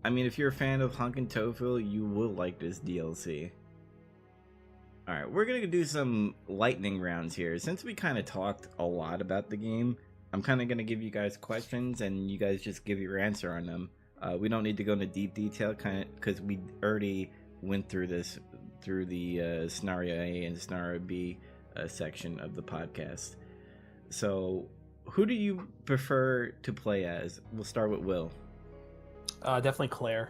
I mean, if you're a fan of Hunk and Tofu, you will like this DLC. Alright, we're gonna do some lightning rounds here. Since we kind of talked a lot about the game, I'm kind of gonna give you guys questions, and you guys just give your answer on them. We don't need to go into deep detail, kind of, because we already went through this through the Scenario A and Scenario B section of the podcast. So, who do you prefer to play as? We'll start with Will. Definitely Claire.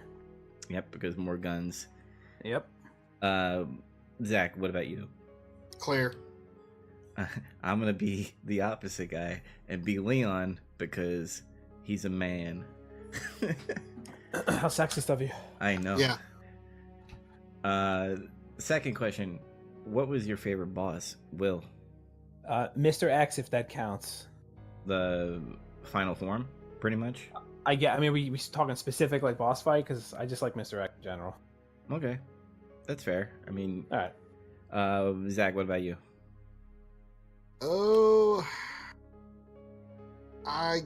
Yep, because more guns. Yep. Zach, what about you? Claire. I'm gonna be the opposite guy and be Leon because he's a man. How sexist of you. I know. Yeah. Second question: what was your favorite boss, Will? Mr. X, if that counts. The final form, pretty much. I mean, we talking specific like boss fight because I just like Mr. X in general. Okay, that's fair. I mean, All right. Zach, what about you? Oh, I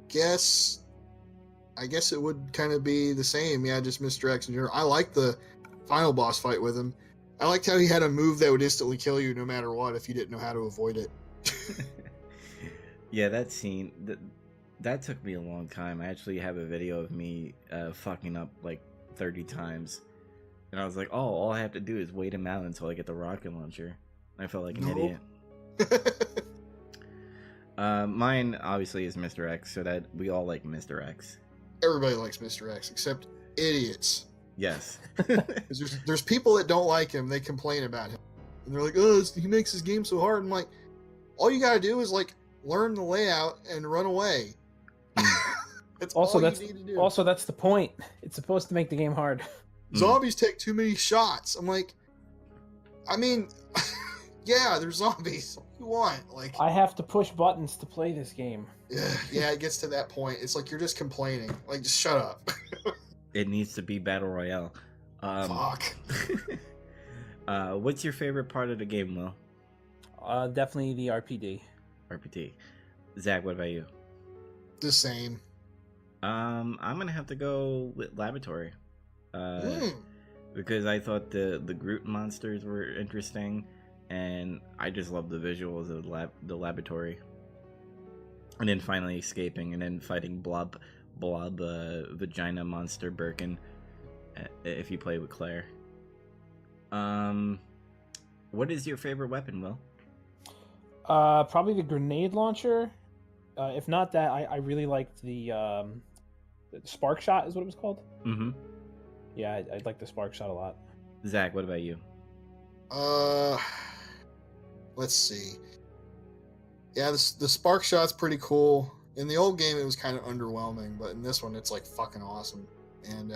guess it would kind of be the same. Yeah, just Mr. X in general. I like the final boss fight with him. I liked how he had a move that would instantly kill you no matter what if you didn't know how to avoid it. Yeah, that scene that took me a long time. I actually have a video of me fucking up like 30 times, and I was like, "Oh, all I have to do is wait him out until I get the rocket launcher." I felt like an idiot. Mine obviously is Mr. X, so that we all like Mr. X. Everybody likes Mr. X except idiots. Yes. There's people that don't like him. They complain about him, and they're like, "Oh, he makes his game so hard." I'm like, all you gotta do is like learn the layout and run away. That's all you need to do. Also, that's the point. It's supposed to make the game hard. Zombies take too many shots. I'm like, I mean, yeah, they're zombies. What do you want? Like, I have to push buttons to play this game. yeah, it gets to that point. It's like you're just complaining. Like, just shut up. It needs to be Battle Royale. Fuck. What's your favorite part of the game, Will? Definitely the RPD. RPT. Zach, what about you? The same. I'm gonna have to go with Laboratory. Because I thought the Groot monsters were interesting, and I just love the visuals of the Laboratory. And then finally escaping, and then fighting Blob Vagina Monster Birkin, if you play with Claire. What is your favorite weapon, Will? Probably the grenade launcher. If not that, I really liked the spark shot is what it was called. Mm-hmm. Yeah, I like the spark shot a lot. Zach, what about you? Let's see. Yeah, the spark shot's pretty cool. In the old game, it was kind of underwhelming, but in this one, it's like fucking awesome. And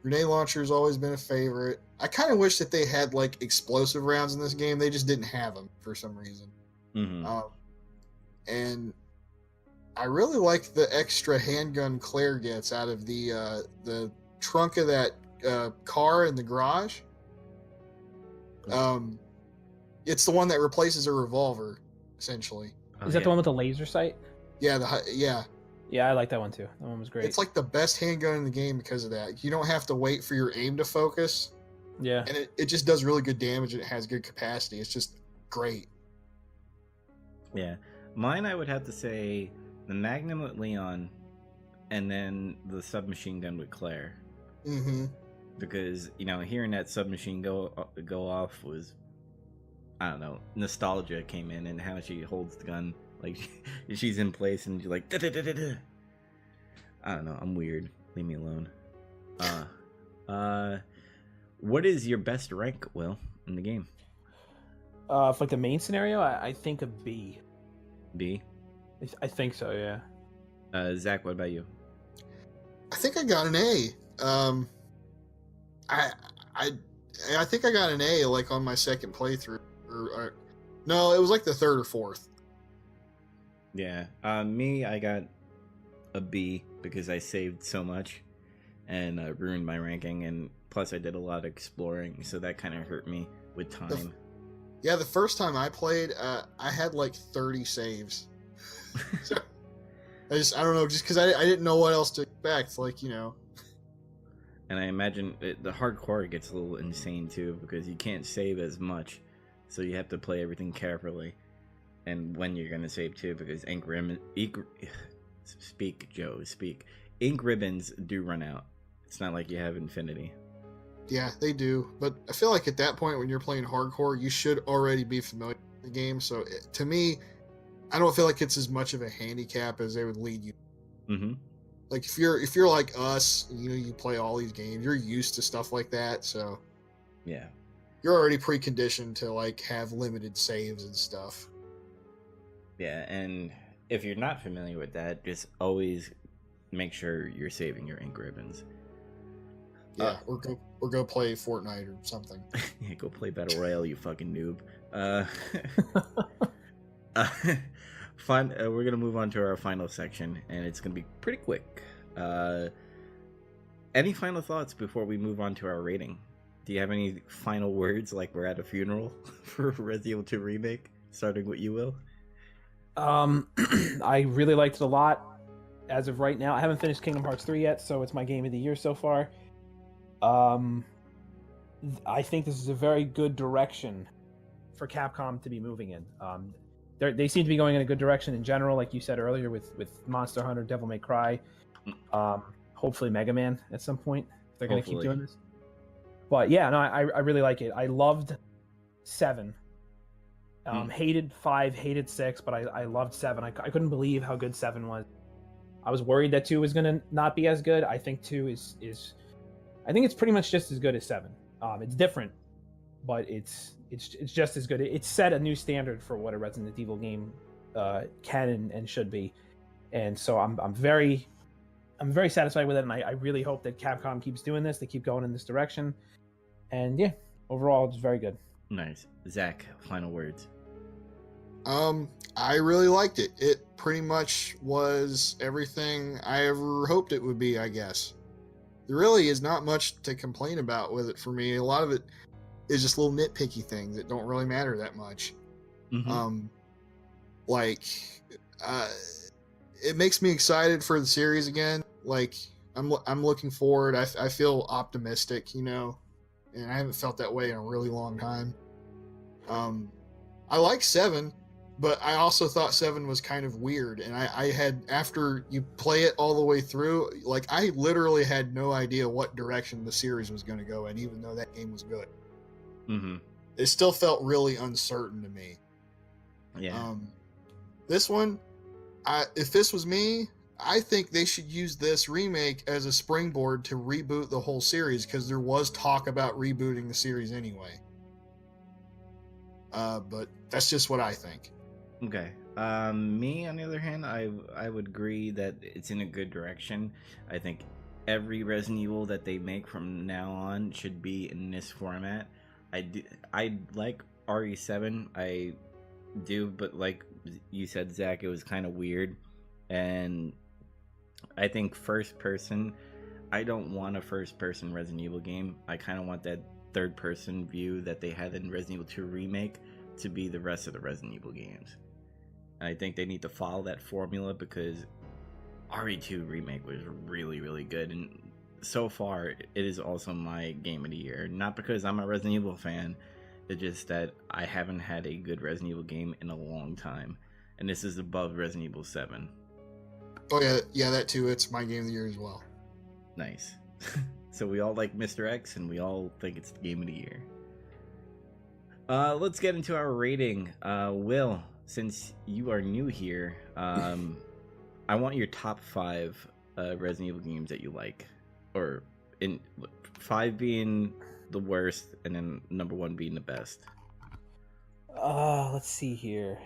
grenade launcher's always been a favorite. I kind of wish that they had like explosive rounds in this game. They just didn't have them for some reason. Mm-hmm. And I really like the extra handgun Claire gets out of the trunk of that car in the garage. It's the one that replaces a revolver, essentially. Is that the one with the laser sight? Yeah, Yeah, I like that one too. That one was great. It's like the best handgun in the game because of that. You don't have to wait for your aim to focus. Yeah. And it just does really good damage and it has good capacity. It's just great. Yeah. Mine, I would have to say the Magnum with Leon, and then the submachine gun with Claire. Mm-hmm. Because, hearing that submachine go off was, I don't know, nostalgia came in, and how she holds the gun. Like, she's in place and you're like, da-da-da-da-da. I don't know, I'm weird. Leave me alone. What is your best rank, Will, in the game? For like the main scenario, I think a B. B? I think so, yeah. Zach, what about you? I think I got an A. I think I got an A like on my second playthrough. No, it was like the third or fourth. Yeah. Me, I got a B because I saved so much and ruined my ranking, and plus I did a lot of exploring, so that kind of hurt me with time. The first time I played, I had like 30 saves. So, I don't know, just because I didn't know what else to expect, And I imagine the hardcore gets a little insane too, because you can't save as much, so you have to play everything carefully, and when you're gonna save too, because ink ribbons do run out. It's not like you have infinity. Yeah, they do, but I feel like at that point when you're playing hardcore, you should already be familiar with the game. So to me, I don't feel like it's as much of a handicap as they would lead you. Mm-hmm. Like if you're like us, you play all these games, you're used to stuff like that. So yeah, you're already preconditioned to like have limited saves and stuff. Yeah, and if you're not familiar with that, just always make sure you're saving your ink ribbons. Yeah, or go play Fortnite or something. Yeah, go play Battle Royale, you fucking noob. We're gonna move on to our final section, and it's gonna be pretty quick. Any final thoughts before we move on to our rating? Do you have any final words, like we're at a funeral for Resident Evil 2 Remake? Starting with you, Will. I really liked it a lot. As of right now, I haven't finished Kingdom Hearts 3 yet, so it's my game of the year so far. I think this is a very good direction for Capcom to be moving in. They seem to be going in a good direction in general, like you said earlier, with Monster Hunter, Devil May Cry, hopefully Mega Man at some point. If they're going to keep doing this. But yeah, no, I really like it. I loved 7. Hated 5, hated 6, but I loved 7. I couldn't believe how good 7 was. I was worried that 2 was going to not be as good. I think 2 is I think it's pretty much just as good as 7. It's different, but it's just as good. It set a new standard for what a Resident Evil game can and should be, and so I'm very satisfied with it, and I really hope that Capcom keeps doing this. They keep going in this direction, and yeah, overall it's very good. Nice. Zach, final words. I really liked it. It pretty much was everything I ever hoped it would be, I guess. There really is not much to complain about with it for me. A lot of it is just little nitpicky things that don't really matter that much. Mm-hmm. It makes me excited for the series again. Like, I'm looking forward. I feel optimistic, and I haven't felt that way in a really long time. I like 7, but I also thought 7 was kind of weird, and I had, after you play it all the way through, like, I literally had no idea what direction the series was going to go in, even though that game was good. Mm-hmm. It still felt really uncertain to me. Yeah. This one, if this was me, I think they should use this remake as a springboard to reboot the whole series, because there was talk about rebooting the series anyway. But that's just what I think. Okay. Me, on the other hand, I would agree that it's in a good direction. I think every Resident Evil that they make from now on should be in this format. I like RE7. I do, but like you said, Zach, it was kind of weird. And I think first person, I don't want a first person Resident Evil game. I kind of want that third person view that they had in Resident Evil 2 Remake to be the rest of the Resident Evil games. And I think they need to follow that formula, because RE2 Remake was really, really good, and so far it is also my game of the year. Not because I'm a Resident Evil fan, it's just that I haven't had a good Resident Evil game in a long time, and this is above Resident Evil 7. Oh yeah, that too. It's my game of the year as well. Nice. So we all like Mr. X, and we all think it's the game of the year. Let's get into our rating. Will, since you are new here, I want your top 5 Resident Evil games that you like, or in 5 being the worst, and then number 1 being the best. Let's see here.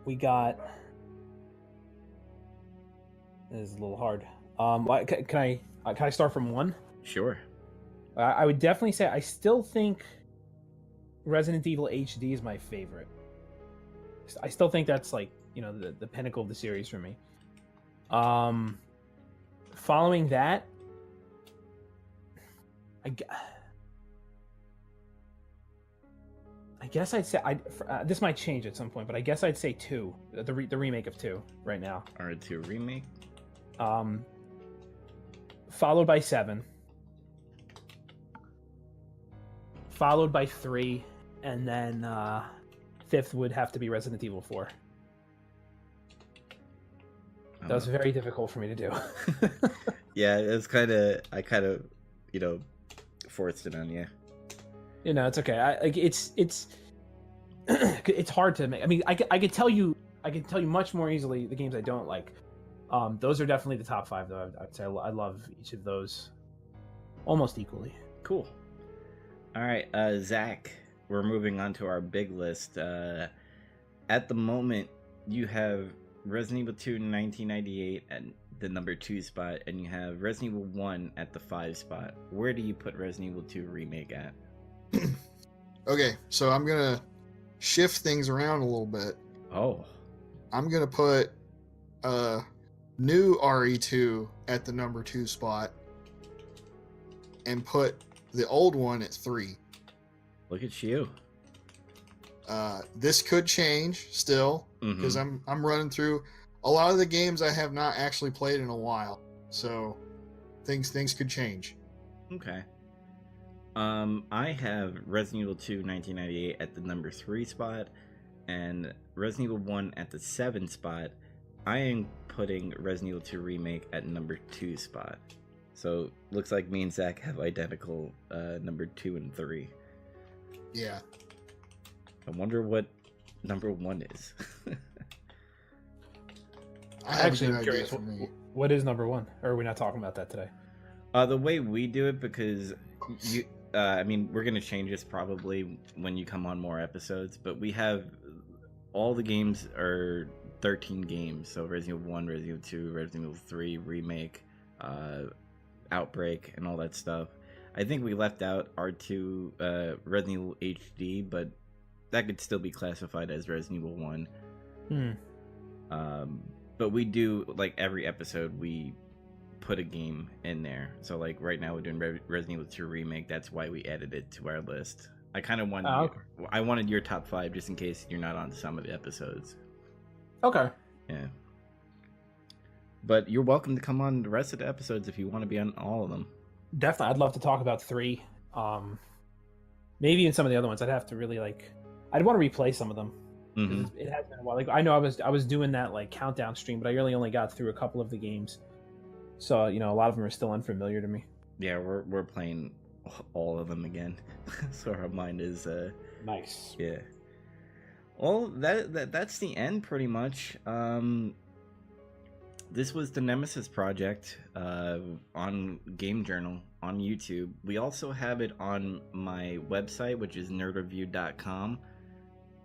We got. This is a little hard. Can I start from 1? Sure. I would definitely say I still think Resident Evil HD is my favorite. I still think that's like, the pinnacle of the series for me. Following that, I guess I'd say this might change at some point, but I guess I'd say 2, the remake of 2 right now. R2 Remake. Followed by 7, followed by 3, and then 5th would have to be Resident Evil 4. That was very difficult for me to do. Yeah, it's I kind of, forced it on you. It's okay. It's hard to make. I mean, I could tell you much more easily the games I don't like. Those are definitely the top 5, though. I'd say I love each of those almost equally. Cool. All right, Zach, we're moving on to our big list. At the moment, you have Resident Evil 2 in 1998 at the number 2 spot, and you have Resident Evil 1 at the 5 spot. Where do you put Resident Evil 2 Remake at? Okay, so I'm going to shift things around a little bit. Oh. I'm going to put new RE2 at the number 2 spot and put the old one at 3. Look at you. This could change still because I'm running through a lot of the games I have not actually played in a while, so things could change. Okay. I have Resident Evil 2 1998 at the number 3 spot and Resident Evil 1 at the 7 spot. I am putting Resident Evil 2 Remake at number 2 spot. So looks like me and Zach have identical number 2 and 3. Yeah. I wonder what number 1 is. I have actually a good am idea curious. for me. What is number 1? Or are we not talking about that today? The way we do it, because you, I mean, we're gonna change this probably when you come on more episodes, but we have all the games are 13 games. So Resident Evil 1, Resident Evil 2, Resident Evil 3, Remake, Outbreak, and all that stuff. I think we left out R2, Resident Evil HD, but that could still be classified as Resident Evil 1. But we do, like, every episode we put a game in there. So, like, right now we're doing Resident Evil 2 Remake. That's why we added it to our list. I kind of wanted I wanted your top 5 just in case you're not on some of the episodes. Okay. Yeah. But you're welcome to come on the rest of the episodes if you want to be on all of them. Definitely. I'd love to talk about 3. Maybe in some of the other ones. I'd have to really, like... I'd want to replay some of them. It has been a while. Like, I know I was doing that, like, countdown stream, but I really only got through a couple of the games. So, you know, a lot of them are still unfamiliar to me. Yeah, we're playing all of them again. So our mind is... Nice. Yeah. Well, that's the end, pretty much. This was the Nemesis project on Game Journal on YouTube. We also have it on my website, which is nerdreview.com.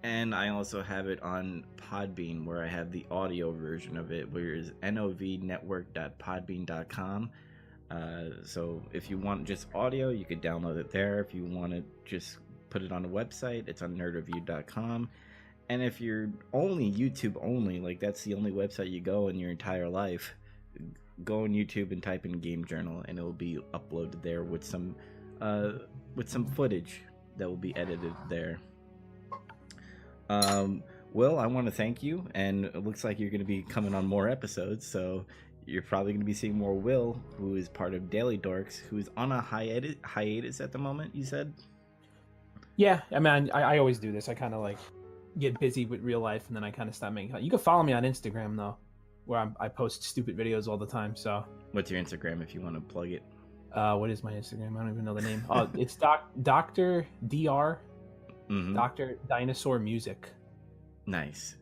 And I also have it on Podbean, where I have the audio version of it, where is novnetwork.podbean.com. So if you want just audio, you could download it there. If you want to just put it on the website, it's on nerdreview.com. And if you're only YouTube only, like that's the only website you go in your entire life, go on YouTube and type in Game Journal, and it will be uploaded there with some footage that will be edited there. Will, I want to thank you, and it looks like you're going to be coming on more episodes, so you're probably going to be seeing more Will, who is part of Daily Dorks, who's on a hiatus at the moment, you said? Yeah, I mean, I always do this. I kind of, like, get busy with real life, and then I kind of stop making... You can follow me on Instagram, though, where I post stupid videos all the time, so... What's your Instagram, if you want to plug it? What is my Instagram? I don't even know the name. Oh, it's Dr. Dr. Dr. Dinosaur Music. Nice.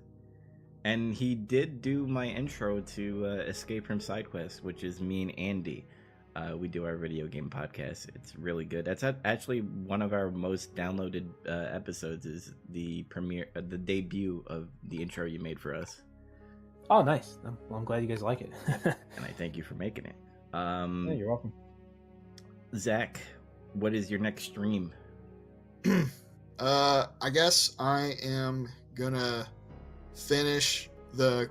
And he did do my intro to Escape from SideQuest, which is me and Andy. We do our video game podcast. It's really good. That's actually one of our most downloaded episodes. Is the the debut of the intro you made for us. Oh, nice. Well, I'm glad you guys like it. And I thank you for making it. Yeah, you're welcome. Zach, what is your next stream? I guess I am gonna finish the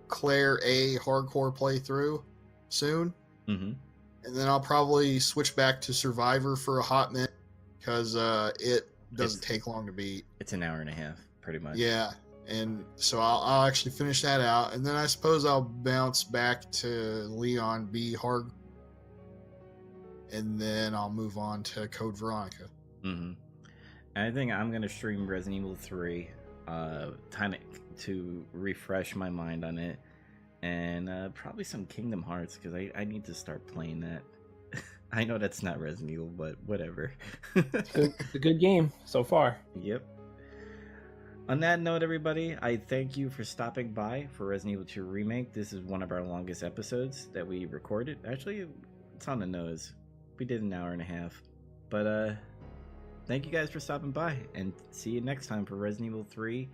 Claire A hardcore playthrough soon. And then I'll probably switch back to Survivor for a hot minute because it doesn't take long to beat. It's an hour and a half, pretty much. Yeah, and so I'll actually finish that out, and then I suppose I'll bounce back to Leon B hard, and then I'll move on to Code Veronica. And I think I'm gonna stream Resident Evil 3, kind of to refresh my mind on it. And probably some Kingdom Hearts, because I need to start playing that. I know that's not Resident Evil, but whatever. It's a good game so far. Yep. On that note, everybody, I thank you for stopping by for Resident Evil 2 Remake. This is one of our longest episodes that we recorded. Actually, it's on the nose. We did an hour and a half. But thank you guys for stopping by, and see you next time for Resident Evil 3,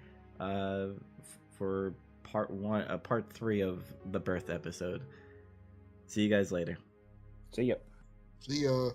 for part 3 of the birth episode. See you guys later. See ya. See ya.